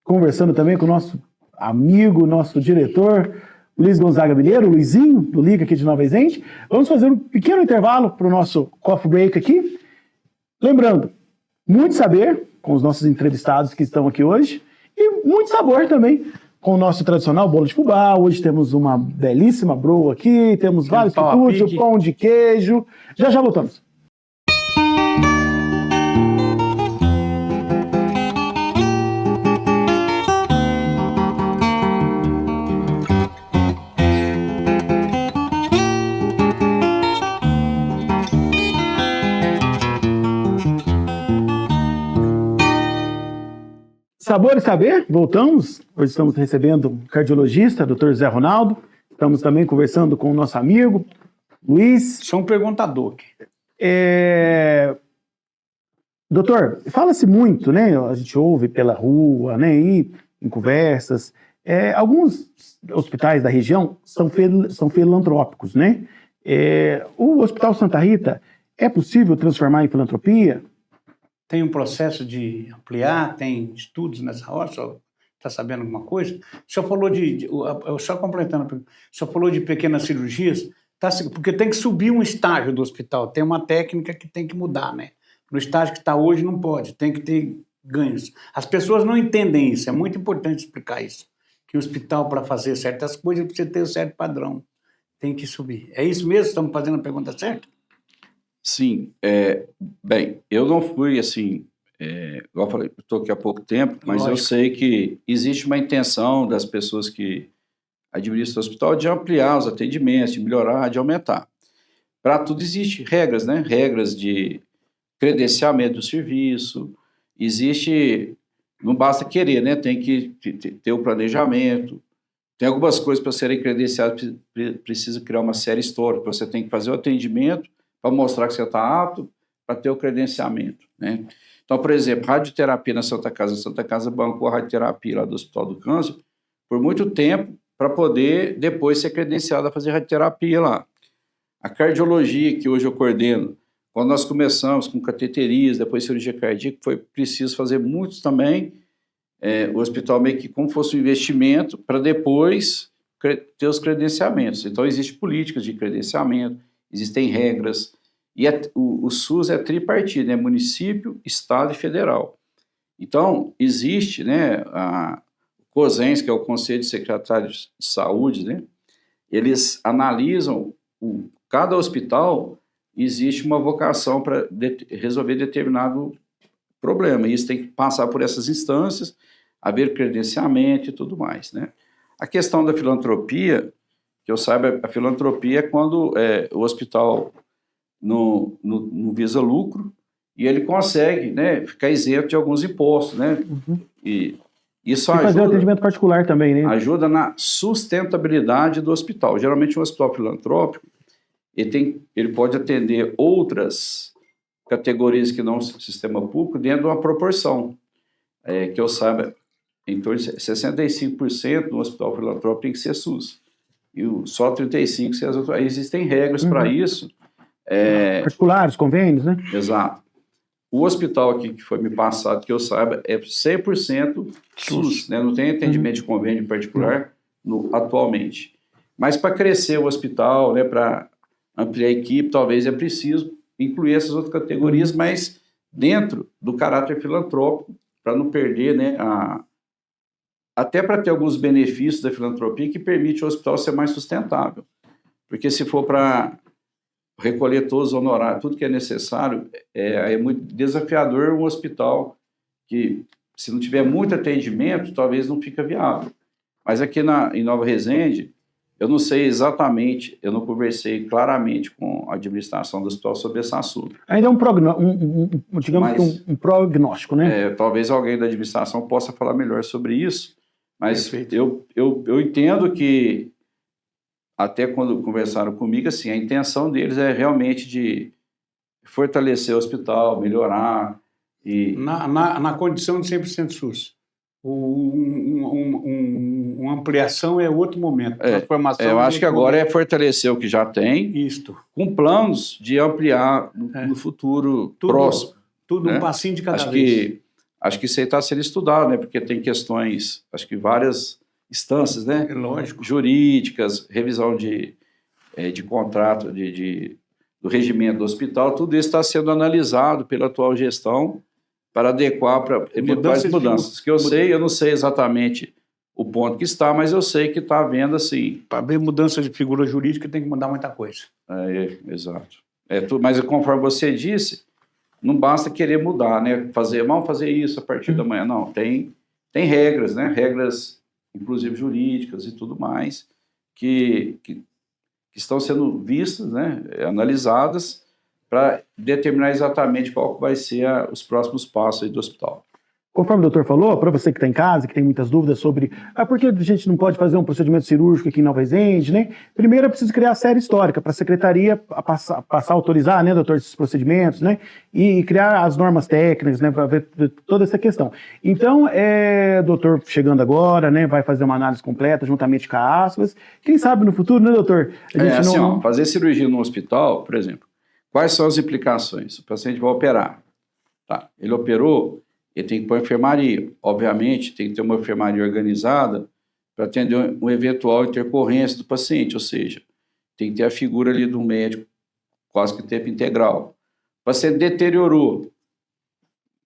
conversando também com o nosso amigo, nosso diretor, Luiz Gonzaga Mineiro, o Luizinho, do Liga aqui de Nova Resende. Vamos fazer um pequeno intervalo para o nosso coffee break aqui. Lembrando, muito saber com os nossos entrevistados que estão aqui hoje e muito sabor também com o nosso tradicional bolo de fubá. Hoje temos uma belíssima broa aqui, temos vários quitutes, pão de queijo. Já voltamos. Sabor e Saber, voltamos. Hoje estamos recebendo o cardiologista, Dr. José Ronaldo. Estamos também conversando com o nosso amigo, Luiz. Sou um perguntador aqui. Doutor, fala-se muito, né? A gente ouve pela rua, né? E em conversas. Alguns hospitais da região são filantrópicos, né? O Hospital Santa Rita, é possível transformar em filantropia? Tem um processo de ampliar, tem estudos nessa hora, o senhor está sabendo alguma coisa? O senhor falou só completando, o senhor falou de pequenas cirurgias, porque tem que subir um estágio do hospital, tem uma técnica que tem que mudar, né? No estágio que está hoje não pode, tem que ter ganhos. As pessoas não entendem isso, é muito importante explicar isso, que o hospital, para fazer certas coisas, precisa ter um certo padrão, tem que subir. É isso mesmo? Estamos fazendo a pergunta certa? Sim, bem, eu não fui assim, igual eu falei, estou aqui há pouco tempo, mas lógico, eu sei que existe uma intenção das pessoas que administram o hospital de ampliar os atendimentos, de melhorar, de aumentar. Para tudo existe regras, né? Regras de credenciamento do serviço, não basta querer, né? Tem que ter o planejamento, tem algumas coisas para serem credenciadas, precisa criar uma série histórica, você tem que fazer o atendimento, para mostrar que você está apto para ter o credenciamento, né? Então, por exemplo, radioterapia na Santa Casa bancou a radioterapia lá do Hospital do Câncer por muito tempo para poder depois ser credenciado a fazer radioterapia lá. A cardiologia, que hoje eu coordeno, quando nós começamos com cateterias, depois cirurgia cardíaca, foi preciso fazer muitos também, o hospital meio que como fosse um investimento para depois ter os credenciamentos. Então, existem políticas de credenciamento, existem regras, e o SUS é tripartido, né? Município, Estado e Federal. Então, existe, né, o COSENS, que é o Conselho de Secretários de Saúde, né? eles analisam cada hospital, existe uma vocação para resolver determinado problema. Isso tem que passar por essas instâncias, haver credenciamento e tudo mais, né? A questão da filantropia, que eu saiba, a filantropia é quando o hospital não visa lucro e ele consegue, né, ficar isento de alguns impostos, né? E isso E fazer ajuda, atendimento particular também, né? ajuda na sustentabilidade do hospital. Geralmente, um hospital filantrópico, ele pode atender outras categorias que não o sistema público dentro de uma proporção. Que eu saiba, em torno de 65% do hospital filantrópico tem que ser SUS. E só 35% se as outras. Existem regras para isso. Particulares, convênios, né? Exato. O hospital aqui que foi me passado, que eu saiba, é 100% SUS, né? Não tem atendimento de convênio particular atualmente. Mas para crescer o hospital, né, para ampliar a equipe, talvez é preciso incluir essas outras categorias, mas dentro do caráter filantrópico, para não perder, né, até para ter alguns benefícios da filantropia que permite o hospital ser mais sustentável. Porque se for para recolher todos os honorários, tudo que é necessário, é muito desafiador um hospital que, se não tiver muito atendimento, talvez não fica viável. Mas aqui em Nova Resende, eu não sei exatamente, eu não conversei claramente com a administração do hospital sobre esse assunto. Ainda é um prognóstico, né? Talvez alguém da administração possa falar melhor sobre isso, mas eu entendo que, até quando conversaram comigo, assim, a intenção deles é realmente de fortalecer o hospital, melhorar. Na condição de 100% SUS. Uma ampliação é outro momento. Transformação eu acho que agora é fortalecer o que já tem, isto, com planos de ampliar no futuro próximo. Tudo né? Um passinho de cada vez. Acho que isso aí está sendo estudado, né? Porque tem questões, acho que várias instâncias, né? Lógico. Jurídicas, revisão de contrato, do regimento do hospital, tudo isso está sendo analisado pela atual gestão para adequar para eventuais mudanças. Eu não sei exatamente o ponto que está, mas eu sei que está havendo assim. Para ver mudança de figura jurídica tem que mudar muita coisa. Exato. Mas conforme você disse, não basta querer mudar, né? Vamos fazer isso a partir da manhã. Não, tem regras, né? Regras, inclusive jurídicas e tudo mais, que estão sendo vistas, né? Analisadas, para determinar exatamente qual vai ser os próximos passos aí do hospital. Conforme o doutor falou, para você que está em casa, que tem muitas dúvidas sobre por que a gente não pode fazer um procedimento cirúrgico aqui em Nova Resende, né? Primeiro é preciso criar a série histórica para a secretaria passar a autorizar, né, doutor, esses procedimentos, né? E criar as normas técnicas, né, para ver toda essa questão. Então, doutor chegando agora, né, vai fazer uma análise completa juntamente com a aspas. Quem sabe no futuro, né, doutor? Fazer cirurgia no hospital, por exemplo, quais são as implicações? O paciente vai operar, tá? Ele operou, ele tem que pôr enfermaria. Obviamente, tem que ter uma enfermaria organizada para atender uma eventual intercorrência do paciente, ou seja, tem que ter a figura ali do médico quase que tempo integral. O paciente deteriorou.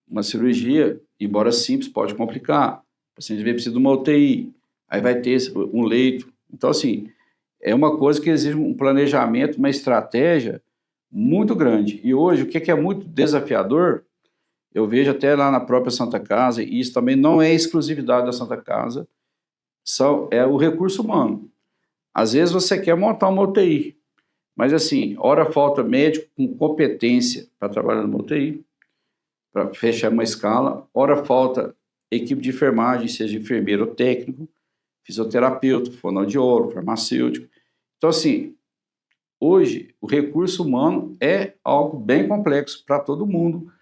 Uma cirurgia, embora simples, pode complicar. O paciente vai precisar de uma UTI, aí vai ter um leito. Então, assim, é uma coisa que exige um planejamento, uma estratégia muito grande. E hoje, o que é muito desafiador, eu vejo até lá na própria Santa Casa, e isso também não é exclusividade da Santa Casa, é o recurso humano. Às vezes você quer montar uma UTI, mas assim, ora falta médico com competência para trabalhar numa UTI, para fechar uma escala, ora falta equipe de enfermagem, seja enfermeiro ou técnico, fisioterapeuta, fonoaudiólogo, farmacêutico. Então assim, hoje o recurso humano é algo bem complexo para todo mundo.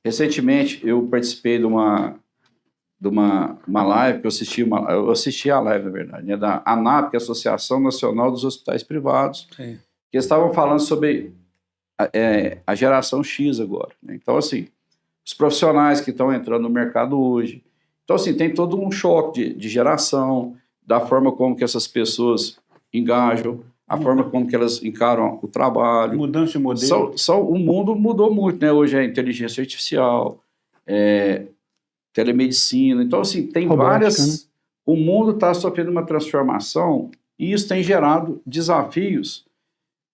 Recentemente, eu participei de uma live, que eu assisti a live, na verdade, né, da ANAP, que é a Associação Nacional dos Hospitais Privados, que estavam falando sobre a geração X agora. Né? Então, assim, os profissionais que estão entrando no mercado hoje. Então, assim, tem todo um choque de geração, da forma como que essas pessoas engajam, a forma como que elas encaram o trabalho. Mudança de modelo. O mundo mudou muito, né? Hoje é inteligência artificial, telemedicina. Então, assim, tem robótica, várias... Né? O mundo está sofrendo uma transformação E isso tem gerado desafios,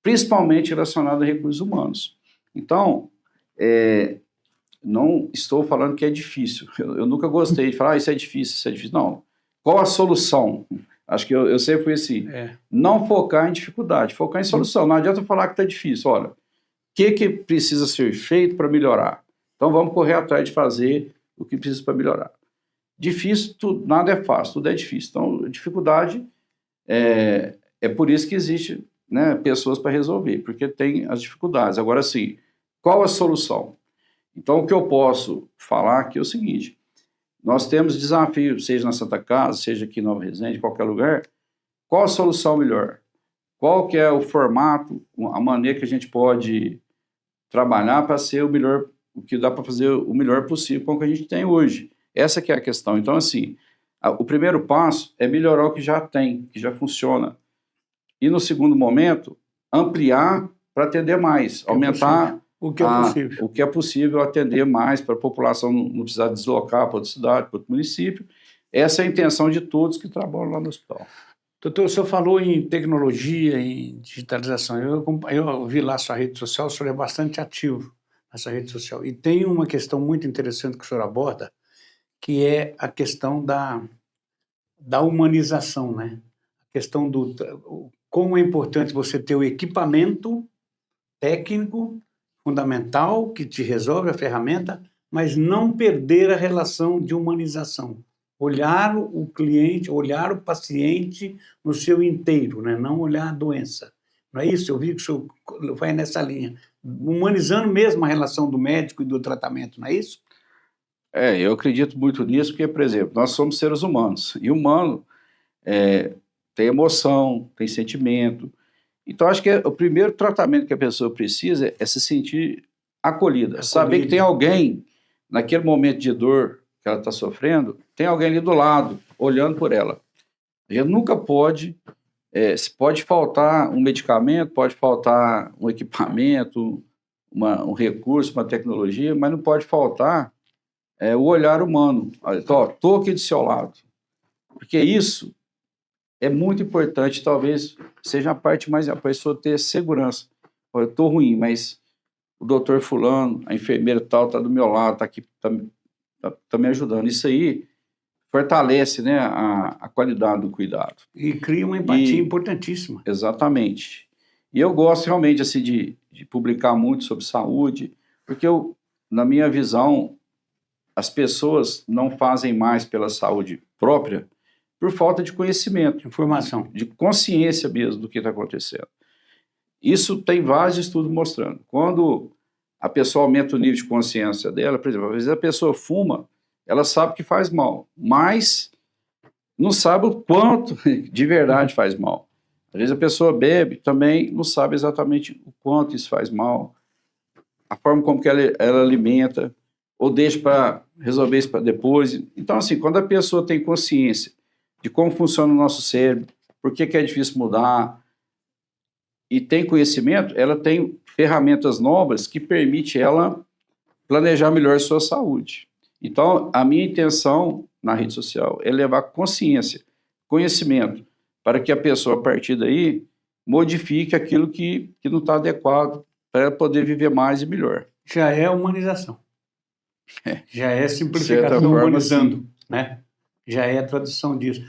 principalmente relacionados a recursos humanos. Então, não estou falando que é difícil. Eu nunca gostei de falar, isso é difícil, isso é difícil. Não. Qual a solução? Acho que eu sempre fui assim. Não focar em dificuldade, focar em solução. Não adianta falar que está difícil. Olha, o que precisa ser feito para melhorar? Então, vamos correr atrás de fazer o que precisa para melhorar. Difícil, nada é fácil, tudo é difícil. Então, dificuldade é por isso que existe, né, pessoas para resolver, porque tem as dificuldades. Agora, sim, qual a solução? Então, o que eu posso falar aqui é o seguinte: nós temos desafios, seja na Santa Casa, seja aqui em Nova Resende, em qualquer lugar. Qual a solução melhor? Qual que é o formato, a maneira que a gente pode trabalhar para ser o melhor, o que dá para fazer o melhor possível com o que a gente tem hoje? Essa que é a questão. Então, assim, o primeiro passo é melhorar o que já tem, que já funciona. E, no segundo momento, ampliar para atender mais, aumentar o que é possível. O que é possível, atender mais para a população não precisar deslocar para outra cidade, para outro município. Essa é a intenção de todos que trabalham lá no hospital. Doutor, o senhor falou em tecnologia, em digitalização. Eu vi lá sua rede social, o senhor é bastante ativo nessa rede social. E tem uma questão muito interessante que o senhor aborda, que é a questão da humanização, né? A questão do como é importante você ter o equipamento técnico fundamental que te resolve a ferramenta, mas não perder a relação de humanização. Olhar o cliente, olhar o paciente no seu inteiro, né? Não olhar a doença. Não é isso? Eu vi que o senhor vai nessa linha. Humanizando mesmo a relação do médico e do tratamento, não é isso? Eu acredito muito nisso, porque, por exemplo, nós somos seres humanos, e humano tem emoção, tem sentimento. Então, acho que o primeiro tratamento que a pessoa precisa é se sentir acolhida. Saber que tem alguém, naquele momento de dor que ela está sofrendo, tem alguém ali do lado, olhando por ela. A gente nunca pode faltar um medicamento, pode faltar um equipamento, um recurso, uma tecnologia, mas não pode faltar o olhar humano. Estou aqui do seu lado. Porque isso é muito importante, talvez seja a parte mais... A pessoa ter segurança. Eu estou ruim, mas o doutor fulano, a enfermeira tal, está do meu lado, está aqui, está me ajudando. Isso aí fortalece, né, a qualidade do cuidado. E cria uma empatia importantíssima. Exatamente. E eu gosto realmente assim, de publicar muito sobre saúde, porque na minha visão, as pessoas não fazem mais pela saúde própria por falta de conhecimento, informação, de consciência mesmo do que está acontecendo. Isso tem vários estudos mostrando. Quando a pessoa aumenta o nível de consciência dela, por exemplo, às vezes a pessoa fuma, ela sabe que faz mal, mas não sabe o quanto de verdade faz mal. Às vezes a pessoa bebe, também não sabe exatamente o quanto isso faz mal, a forma como que ela alimenta, ou deixa para resolver isso para depois. Então, assim, quando a pessoa tem consciência de como funciona o nosso cérebro, por que é difícil mudar, e tem conhecimento, ela tem ferramentas novas que permitem ela planejar melhor a sua saúde. Então, a minha intenção na rede social é levar consciência, conhecimento, para que a pessoa, a partir daí, modifique aquilo que não está adequado para ela poder viver mais e melhor. Já é humanização. Já é simplificação humanizando, sim, né? Já é a tradução disso.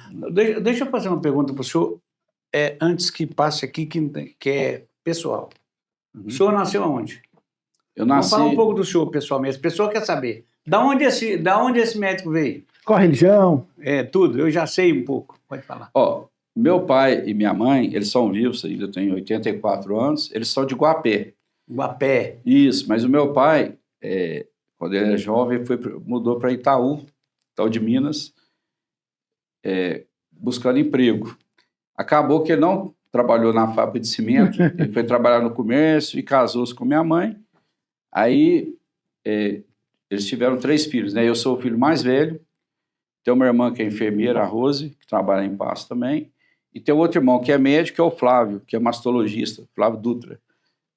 Deixa eu fazer uma pergunta para o senhor, antes que passe aqui, que é pessoal. O senhor nasceu aonde? Eu nasci... Vamos falar um pouco do senhor, pessoalmente. A pessoa quer saber. Da onde esse médico veio? Qual a religião? Tudo. Eu já sei um pouco. Pode falar. Meu pai e minha mãe, eles são vivos, ainda tenho 84 anos, eles são de Guapé. Guapé. Isso, mas o meu pai, quando ele era jovem, mudou para Itaú de Minas, buscando emprego. Acabou que ele não trabalhou na fábrica de cimento, ele foi trabalhar no comércio e casou-se com minha mãe. Aí, eles tiveram 3 filhos, né? Eu sou o filho mais velho, tenho uma irmã que é enfermeira, a Rose, que trabalha em Passo também, e tem outro irmão que é médico, que é o Flávio, que é mastologista, Flávio Dutra.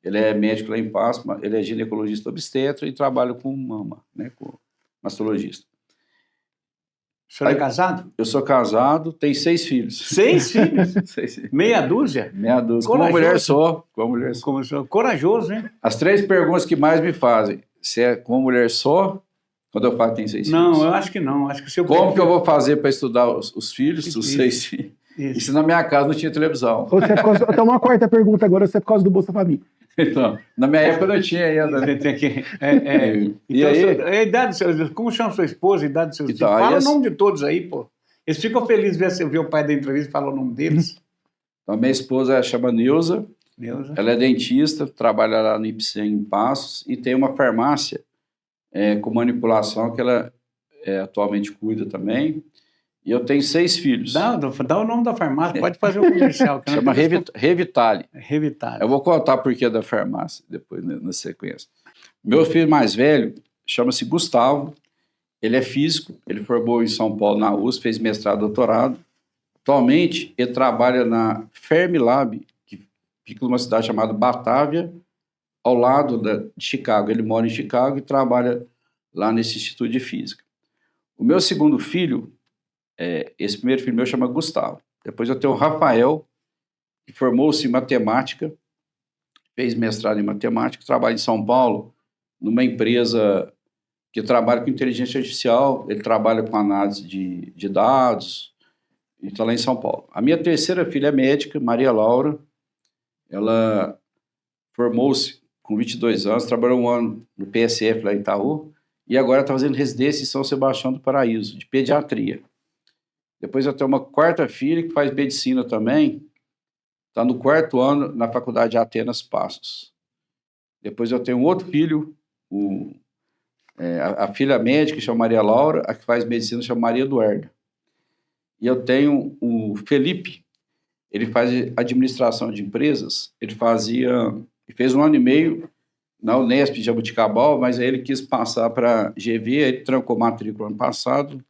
Ele é médico lá em Passo, ele é ginecologista obstetra e trabalha com mama, né? Com mastologista. O senhor é Aí- casado? Eu sou casado, tenho 6 filhos. 6 filhos? 6 filhos. Meia dúzia? Meia dúzia. Com uma Corajoso. mulher só. Com uma mulher só. Como o senhor, corajoso, hein? As 3 perguntas que mais me fazem. Se é com uma mulher só, quando eu falo que tem 6 Não, filhos. eu acho que não. Acho que o seu Como que eu vou fazer para estudar os filhos, os Isso. 6 filhos? E Isso. se na minha casa não tinha televisão? Você é por causa... Então, uma quarta pergunta agora, você é por causa do Bolsa Família. Então, na minha época não tinha ainda. Você tem que... E Então, aí? a idade dos seus... Como chama sua esposa, a idade dos seus Então, filhos? aí Fala o essa- nome de todos aí, pô. Eles ficam felizes de ver o pai da entrevista e falar o nome deles. A minha esposa chama Neuza, Deus, né? ela é dentista, trabalha lá no IPSEM em Passos e tem uma farmácia com manipulação que ela atualmente cuida também. E eu tenho 6 filhos. Dá o nome da farmácia, pode fazer o comercial. que Chama não tem- Revitale. Revitar. Eu vou contar por que da farmácia depois, na sequência. Meu filho mais velho chama-se Gustavo, ele é físico, ele formou em São Paulo na USP, fez mestrado e doutorado. Atualmente, ele trabalha na Fermilab, que fica numa cidade chamada Batávia, ao lado de Chicago. Ele mora em Chicago e trabalha lá nesse Instituto de Física. O meu segundo filho, esse primeiro filho meu chama Gustavo. Depois eu tenho o Rafael, que formou-se em matemática, fez mestrado em matemática, trabalha em São Paulo, numa empresa que trabalha com inteligência artificial, ele trabalha com análise de dados, e está lá em São Paulo. A minha terceira filha é médica, Maria Laura, ela formou-se com 22 anos, trabalhou um ano no PSF lá em Itaú, e agora está fazendo residência em São Sebastião do Paraíso, de pediatria. Depois eu tenho uma quarta filha que faz medicina também, está no 4º ano na Faculdade de Atenas Passos. Depois eu tenho um outro filho, a filha médica chama Maria Laura, a que faz medicina chama Maria Eduarda. E eu tenho o Felipe, ele faz administração de empresas, ele fez 1 ano e meio na Unesp de Jabuticabal, mas aí ele quis passar para GV, ele trancou matrícula ano passado,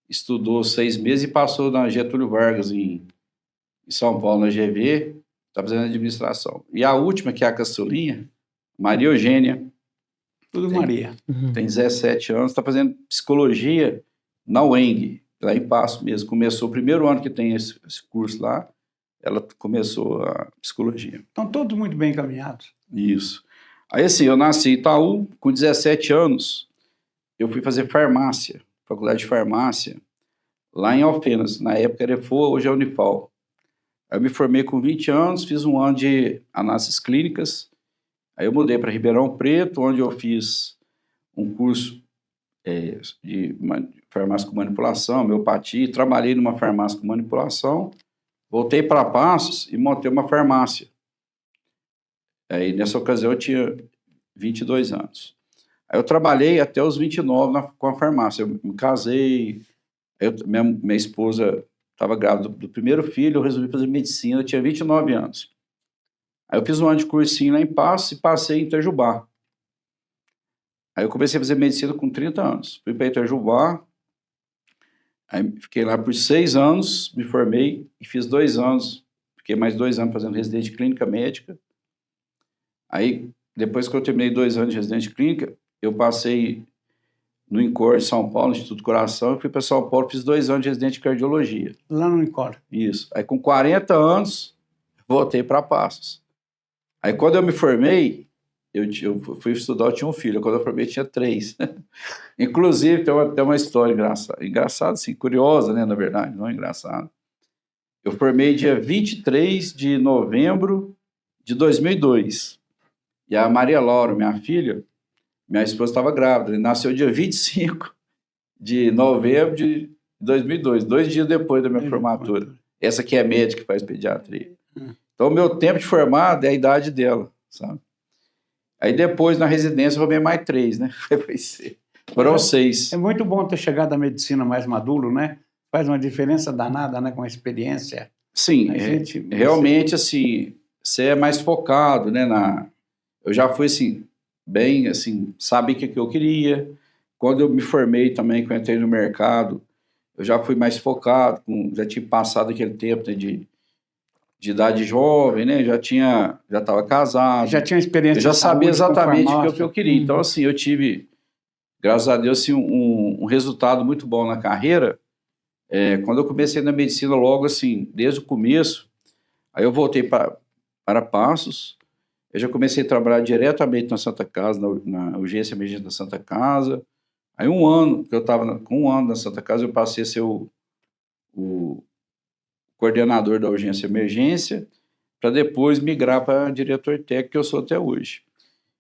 estudou 6 meses e passou na Getúlio Vargas em São Paulo, na GV, está fazendo administração. E a última, que é a caçulinha, Maria Eugênia, Tudo Maria. tem 17 anos, está fazendo psicologia na UENG, lá em Passo mesmo. Começou o primeiro ano que tem esse curso lá, ela começou a psicologia. Estão todos muito bem encaminhados. Isso. Aí assim, eu nasci em Itaú, com 17 anos, eu fui fazer farmácia, faculdade de farmácia, lá em Alfenas. Na época era EFOA, hoje é Unifal. Aí eu me formei com 20 anos, fiz 1 ano de análises clínicas. Aí eu mudei para Ribeirão Preto, onde eu fiz um curso de farmácia com manipulação, homeopatia, trabalhei numa farmácia com manipulação, voltei para Passos e montei uma farmácia. Aí nessa ocasião eu tinha 22 anos. Aí eu trabalhei até os 29 com a farmácia. Eu me casei, minha esposa estava grávida do primeiro filho, eu resolvi fazer medicina, eu tinha 29 anos. Aí eu fiz 1 ano de cursinho lá em Passos e passei em Itajubá. Aí eu comecei a fazer medicina com 30 anos. Fui para Itajubá, aí fiquei lá por 6 anos, me formei e fiz 2 anos, fiquei mais 2 anos fazendo residência de clínica médica. Aí, depois que eu terminei 2 anos de residência de clínica, eu passei no INCOR em São Paulo, no Instituto Coração, e fui para São Paulo, fiz 2 anos de residência de cardiologia. Lá no Incor. Isso. Aí, com 40 anos, voltei para Passos. Aí, quando eu me formei, eu fui estudar, eu tinha um filho. Quando eu formei, tinha 3. Inclusive, tem uma história engraçada, assim, curiosa, né, na verdade, não engraçada. Eu formei dia 23 de novembro de 2002. E a Maria Laura, minha filha, minha esposa estava grávida, ele nasceu dia 25 de novembro de 2002, 2 dias depois da minha formatura. Essa aqui é médica que faz pediatria. Então, o meu tempo de formada é a idade dela, sabe? Aí depois, na residência, eu roubei mais 3, né? Foram 6. É muito bom ter chegado à medicina mais maduro, né? Faz uma diferença danada, né? Com a experiência. Sim, realmente, assim, você é mais focado, né? Eu já fui, assim, bem, assim, sabia o que eu queria. Quando eu me formei também, quando eu entrei no mercado, eu já fui mais focado, já tinha passado aquele tempo, né, de idade jovem, né? Já estava casado. Já tinha experiência. Eu já sabia exatamente o que eu queria. Então, assim, eu tive, graças a Deus, assim, um resultado muito bom na carreira, Quando eu comecei na medicina, logo assim, desde o começo, aí eu voltei para Passos, eu já comecei a trabalhar diretamente na Santa Casa, na urgência emergente da Santa Casa. Aí um ano, que eu estava com um ano na Santa Casa, eu passei a ser o coordenador da urgência emergência, para depois migrar para diretor técnico, que eu sou até hoje.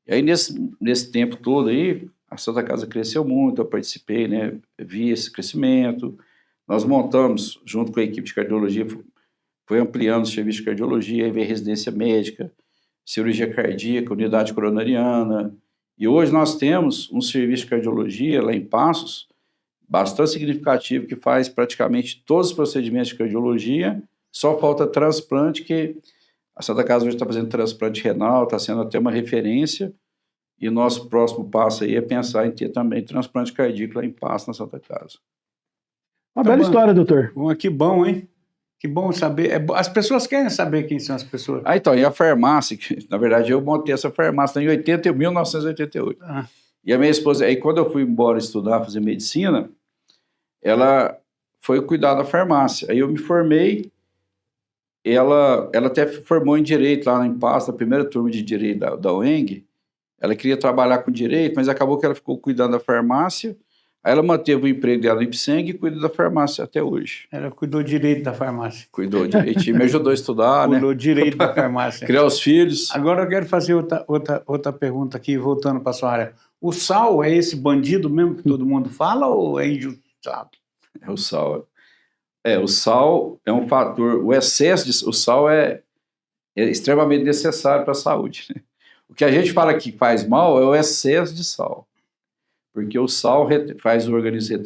E aí, nesse tempo todo aí, a Santa Casa cresceu muito, eu participei, né, vi esse crescimento. Nós montamos, junto com a equipe de cardiologia, foi ampliando o serviço de cardiologia, aí veio residência médica, cirurgia cardíaca, unidade coronariana. E hoje nós temos um serviço de cardiologia lá em Passos, bastante significativo, que faz praticamente todos os procedimentos de cardiologia, só falta transplante, que a Santa Casa hoje está fazendo transplante renal, está sendo até uma referência, e o nosso próximo passo aí é pensar em ter também transplante cardíaco lá em Passos, na Santa Casa. Uma bela história, doutor. Que bom, hein? Que bom saber. As pessoas querem saber quem são as pessoas. Então, e a farmácia, que, na verdade, eu montei essa farmácia em 1988. E a minha esposa, aí quando eu fui embora estudar, fazer medicina, ela foi cuidar da farmácia. Aí eu me formei, ela até formou em Direito lá em Passos, na primeira turma de Direito da UENG. Ela queria trabalhar com Direito, mas acabou que ela ficou cuidando da farmácia. Aí ela manteve o emprego dela no Ipseng e cuida da farmácia até hoje. Ela cuidou direito da farmácia. Cuidou direitinho, me ajudou a estudar, né? Cuidou direito da farmácia. Criar os filhos. Agora eu quero fazer outra pergunta aqui, voltando para a sua área. O sal é esse bandido mesmo que todo mundo fala ou é injustiçado? É o sal. O sal é um fator, o excesso o sal é extremamente necessário para a saúde, né? O que a gente fala que faz mal é o excesso de sal. Porque o sal faz o organismo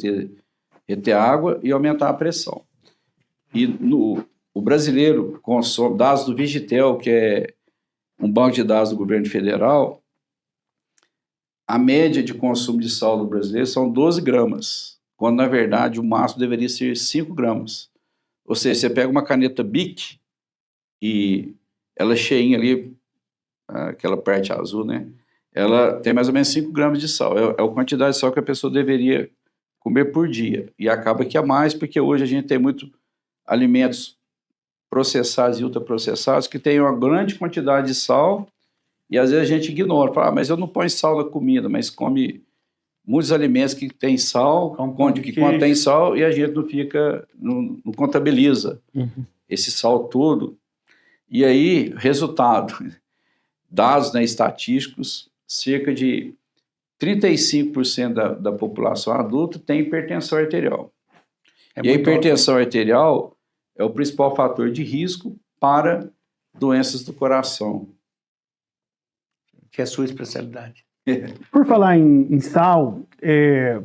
reter água e aumentar a pressão. E o brasileiro consome dados do Vigitel, que é um banco de dados do governo federal, a média de consumo de sal do brasileiro são 12 gramas, quando, na verdade, o máximo deveria ser 5 gramas. Ou seja, você pega uma caneta Bic e ela é cheinha ali, aquela parte azul, né? Ela tem mais ou menos 5 gramas de sal. É a quantidade de sal que a pessoa deveria comer por dia. E acaba que é mais, porque hoje a gente tem muito alimentos processados e ultraprocessados que têm uma grande quantidade de sal e às vezes a gente ignora. Fala, mas eu não ponho sal na comida, mas come muitos alimentos que têm sal, que contém sal, e a gente não contabiliza esse sal todo. E aí, resultado, dados, né, estatísticos, cerca de 35% da população adulta tem hipertensão arterial. E a hipertensão arterial é o principal fator de risco para doenças do coração. Que é a sua especialidade. Por falar em sal,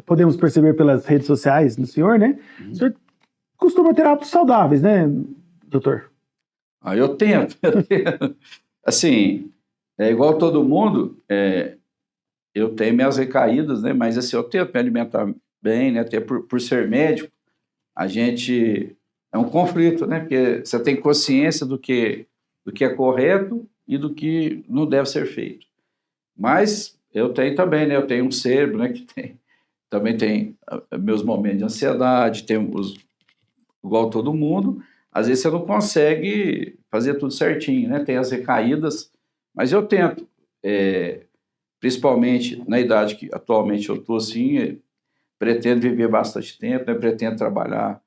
podemos perceber pelas redes sociais do senhor, né? O senhor costuma ter hábitos saudáveis, né, doutor? Eu tento. Assim, igual todo mundo, eu tenho minhas recaídas, né? Mas assim, eu tento me alimentar bem, né? Até por ser médico, a gente... É um conflito, né? Porque você tem consciência do que é correto e do que não deve ser feito. Mas eu tenho também, né? Eu tenho um cérebro, né? Também tem meus momentos de ansiedade, igual todo mundo. Às vezes você não consegue fazer tudo certinho, né? Tem as recaídas, mas eu tento, principalmente na idade que atualmente eu estou, assim, pretendo viver bastante tempo, né? Pretendo trabalhar,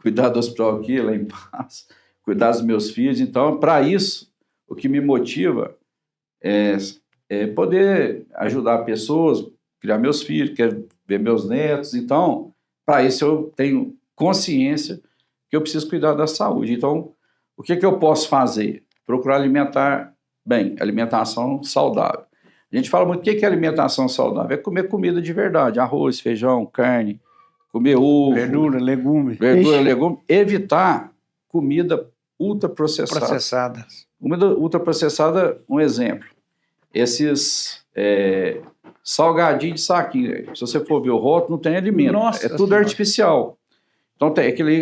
cuidar do hospital aqui, lá em Paz, cuidar dos meus filhos. Então, para isso, o que me motiva é poder ajudar pessoas, criar meus filhos, quero ver meus netos. Então, para isso eu tenho consciência que eu preciso cuidar da saúde. Então, o que eu posso fazer? Procurar alimentar bem, alimentação saudável. A gente fala muito, o que é alimentação saudável? É comer comida de verdade, arroz, feijão, carne, comer ovo, verdura, legume, evitar comida ultraprocessada. Comida ultraprocessada, um exemplo, esses salgadinhos de saquinho, se você for ver o rótulo, não tem alimento, é tudo artificial. Então,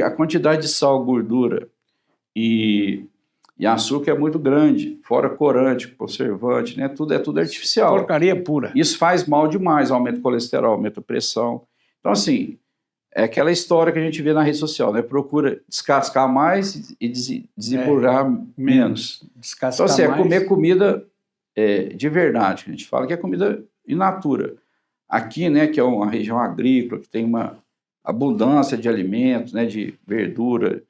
a quantidade de sal, gordura e açúcar é muito grande, fora corante, conservante, né? É tudo artificial. Porcaria pura. Isso faz mal demais, aumenta o colesterol, aumenta a pressão. Então, assim, É aquela história que a gente vê na rede social, né? Procura descascar mais e desembrulhar menos. Descascar Então, assim, é mais. comer comida de verdade. A gente fala que é comida in natura. Aqui, né, que é uma região agrícola, que tem uma abundância de alimentos, né, de verdura.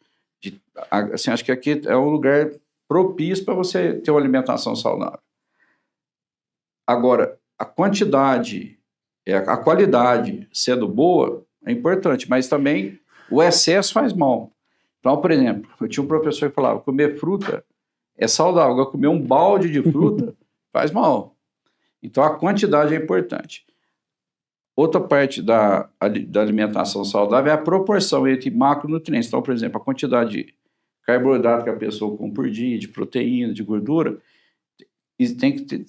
Assim, acho que aqui é um lugar propício para você ter uma alimentação saudável. Agora, a quantidade, a qualidade sendo boa é importante, mas também o excesso faz mal. Então, por exemplo, eu tinha um professor que falava, comer fruta é saudável, agora comer um balde de fruta faz mal. Então, a quantidade é importante. Outra parte da alimentação saudável é a proporção entre macronutrientes. Então, por exemplo, a quantidade de carboidrato que a pessoa come por dia, de proteína, de gordura, isso tem que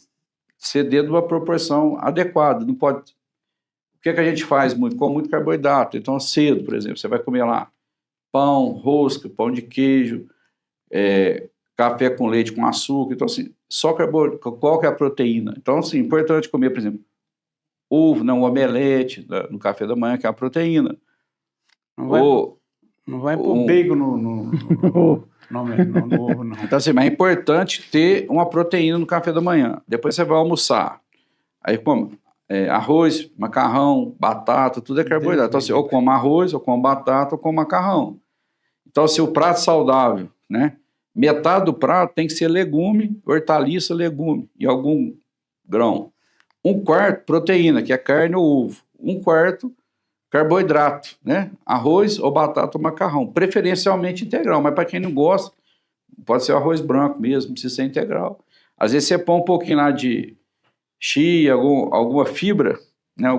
ser dentro de uma proporção adequada. Não pode... O que a gente faz muito? Com muito carboidrato. Então, cedo, por exemplo, você vai comer lá pão, rosca, pão de queijo, café com leite com açúcar. Então, assim, só carboidrato. Qual que é a proteína? Então, assim, importante comer, por exemplo, ovo, não, omelete no café da manhã, que é a proteína. Não vai pôr bacon no ovo, não. Então, assim, mas é importante ter uma proteína no café da manhã. Depois você vai almoçar. Aí, como arroz, macarrão, batata, tudo é carboidrato. Então, assim, ou como arroz, ou como batata, ou como macarrão. Então, assim, o prato saudável, né? Metade do prato tem que ser legume, hortaliça, legume e algum grão. 1/4 proteína, que é carne ou ovo. 1/4 carboidrato, né? Arroz ou batata ou macarrão. Preferencialmente integral, mas para quem não gosta, pode ser arroz branco mesmo, não precisa ser integral. Às vezes você põe um pouquinho lá de chia, alguma fibra, né?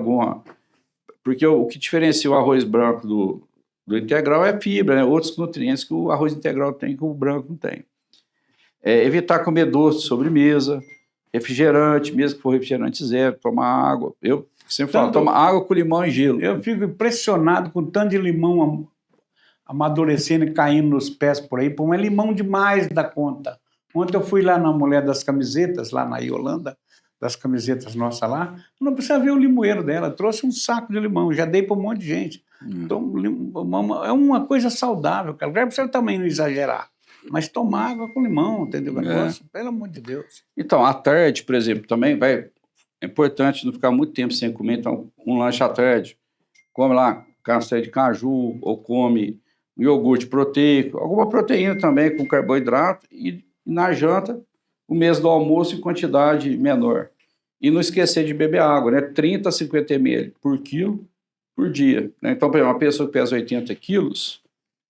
Porque o que diferencia o arroz branco do integral é fibra, né? Outros nutrientes que o arroz integral tem que o branco não tem. Evitar comer doce de sobremesa, refrigerante, mesmo que for refrigerante zero, tomar água. Eu sempre falo, toma água com limão e gelo. Eu fico impressionado com o tanto de limão amadurecendo e caindo nos pés por aí. Pô, é limão demais da conta. Ontem eu fui lá na Mulher das Camisetas, lá na Iolanda, das camisetas nossas lá, não precisa ver o limoeiro dela, trouxe um saco de limão, já dei para um monte de gente. Então, é uma coisa saudável, cara. Não precisa também não exagerar, mas tomar água com limão, entendeu? Pelo amor de Deus. Então, à tarde, por exemplo, também é importante não ficar muito tempo sem comer. Então, um lanche à tarde, come lá castanha de caju, ou come um iogurte proteico, alguma proteína também com carboidrato, e na janta, o mesmo do almoço em quantidade menor. E não esquecer de beber água, né? 30 a 50 ml por quilo por dia. Né? Então, por exemplo, uma pessoa que pesa 80 quilos,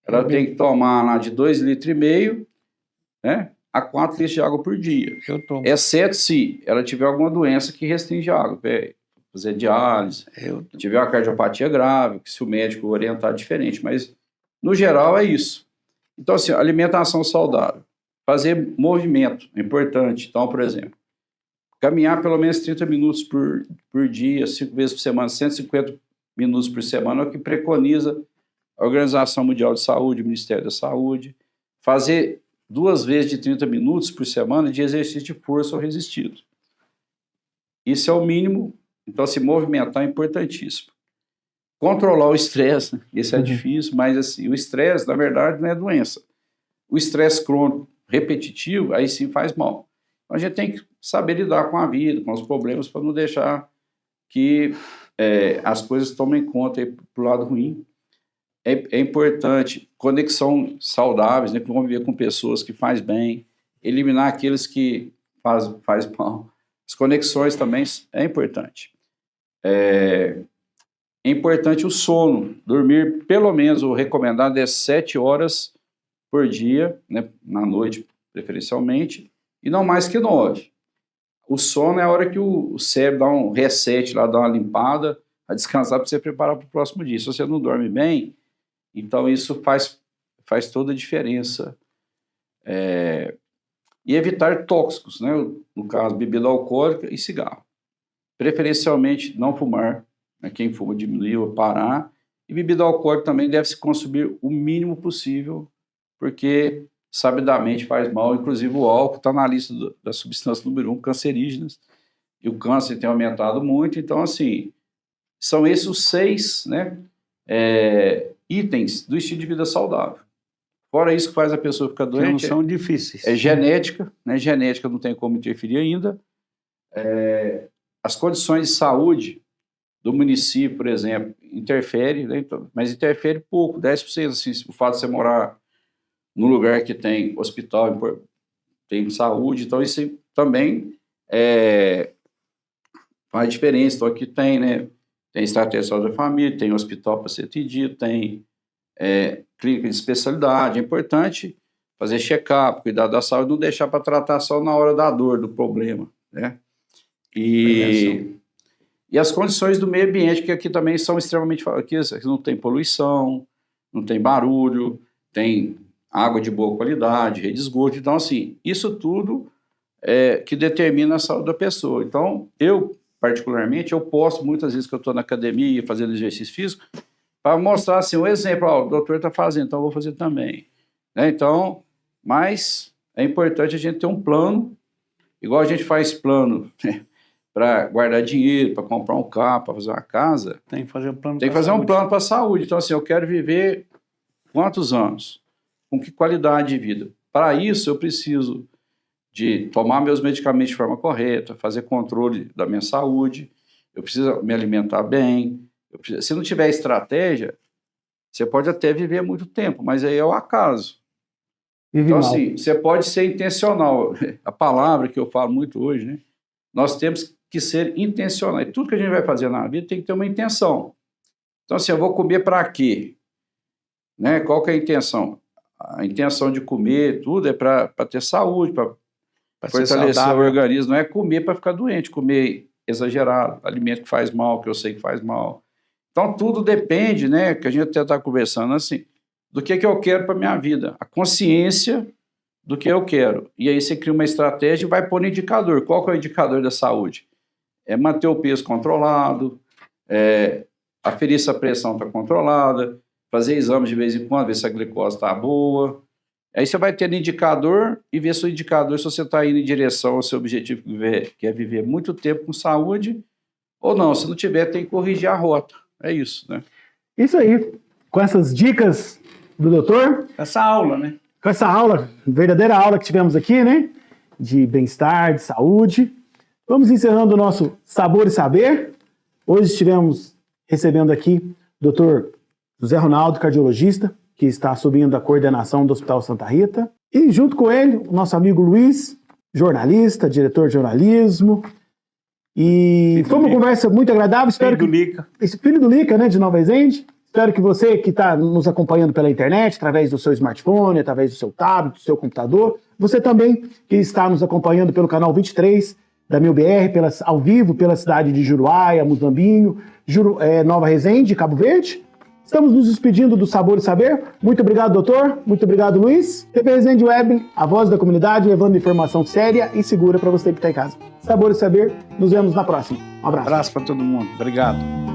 ela tem que tomar lá de 2,5 litros, né, a 4 litros de água por dia. Exceto se ela tiver alguma doença que restringe a água, fazer diálise, tiver uma cardiopatia grave, que se o médico orientar diferente, mas no geral é isso. Então, assim, alimentação saudável, fazer movimento é importante. Então, por exemplo, caminhar pelo menos 30 minutos por dia, 5 vezes por semana, 150 minutos por semana, é o que preconiza a Organização Mundial de Saúde, o Ministério da Saúde. Fazer 2 vezes de 30 minutos por semana de exercício de força ou resistido. Isso é o mínimo. Então, se movimentar é importantíssimo. Controlar o estresse, né? Isso é difícil, mas assim, o estresse, na verdade, não é doença. O estresse crônico repetitivo, aí sim faz mal. Então, a gente tem que saber lidar com a vida, com os problemas, para não deixar que as coisas tomem conta para o lado ruim. É importante conexão saudáveis, né? Conviver com pessoas que faz bem, eliminar aqueles que faz mal. As conexões também é importante. É importante o sono, dormir pelo menos, o recomendado é 7 horas por dia, né? Na noite preferencialmente, e não mais que 9. O sono é a hora que o cérebro dá um reset, lá, dá uma limpada, a descansar para você preparar para o próximo dia. Se você não dorme bem, então isso faz toda a diferença. E evitar tóxicos, né? No caso, bebida alcoólica e cigarro. Preferencialmente não fumar, né? Quem fuma diminuir ou parar. E bebida alcoólica também deve se consumir o mínimo possível, porque sabidamente faz mal. Inclusive o álcool está na lista da substância número 1, cancerígenas, e o câncer tem aumentado muito. Então, assim, são esses os 6, né, itens do estilo de vida saudável. Fora isso que faz a pessoa ficar Que não doente, são difíceis. é genética, né? Genética não tem como interferir ainda. As condições de saúde do município, por exemplo, interfere, né? Mas interfere pouco, 10%. Assim, o fato de você morar num lugar que tem hospital, tem saúde, então isso também faz diferença. Então aqui tem, né? Tem estratégia de saúde da família, tem hospital para ser atendido, tem clínica de especialidade. É importante fazer check-up, cuidar da saúde, não deixar para tratar só na hora da dor, do problema, né? E as condições do meio ambiente, que aqui também são extremamente... Aqui não tem poluição, não tem barulho, tem água de boa qualidade, rede de esgoto. Então, assim, isso tudo que determina a saúde da pessoa. Então, eu, particularmente, eu posto muitas vezes que eu estou na academia, fazendo exercício físico, para mostrar, assim, um exemplo. O doutor está fazendo, então eu vou fazer também. Né? Então, mas é importante a gente ter um plano, igual a gente faz plano, né? Para guardar dinheiro, para comprar um carro, para fazer uma casa. Tem que fazer um plano. Tem que fazer um plano para a saúde. Então, assim, eu quero viver quantos anos? Com que qualidade de vida? Para isso, eu preciso de tomar meus medicamentos de forma correta, fazer controle da minha saúde, eu preciso me alimentar bem. Se não tiver estratégia, você pode até viver muito tempo, mas aí é o acaso. Então, assim, você pode ser intencional. A palavra que eu falo muito hoje, né? Nós temos que ser intencionais. Tudo que a gente vai fazer na vida tem que ter uma intenção. Então, assim, eu vou comer para quê? Né? Qual que é a intenção? A intenção de comer, tudo é para ter saúde, para fortalecer o organismo. Não é comer para ficar doente, comer exagerado, alimento que faz mal, que eu sei que faz mal. Então, tudo depende, né, que a gente até está conversando assim, do que eu quero para a minha vida. A consciência do que eu quero. E aí você cria uma estratégia e vai pôr no indicador. Qual que é o indicador da saúde? É manter o peso controlado, aferir se a pressão está controlada, fazer exames de vez em quando, ver se a glicose está boa. Aí você vai ter no indicador e ver se o indicador, se você está indo em direção ao seu objetivo, que é viver muito tempo com saúde, ou não. Se não tiver, tem que corrigir a rota. É isso, né? Isso aí. Com essas dicas do doutor. Essa aula, né? Com essa aula, verdadeira aula que tivemos aqui, né? De bem-estar, de saúde. Vamos encerrando o nosso Sabor e Saber. Hoje estivemos recebendo aqui o doutor José Ronaldo, cardiologista, que está assumindo a coordenação do Hospital Santa Rita. E junto com ele, o nosso amigo Luiz, jornalista, diretor de jornalismo. E foi uma conversa muito agradável. Espero Filho do Lica. Filho do Lica, né, de Nova Resende. Espero que você que está nos acompanhando pela internet, através do seu smartphone, através do seu tablet, do seu computador, você também que está nos acompanhando pelo canal 23 da MilBR, ao vivo pela cidade de Juruáia, Muzambinho, Nova Resende, Cabo Verde. Estamos nos despedindo do Sabor e Saber. Muito obrigado, doutor. Muito obrigado, Luiz. TV Resende Web, a voz da comunidade, levando informação séria e segura para você que está em casa. Sabor e Saber, nos vemos na próxima. Um abraço. Um abraço para todo mundo. Obrigado.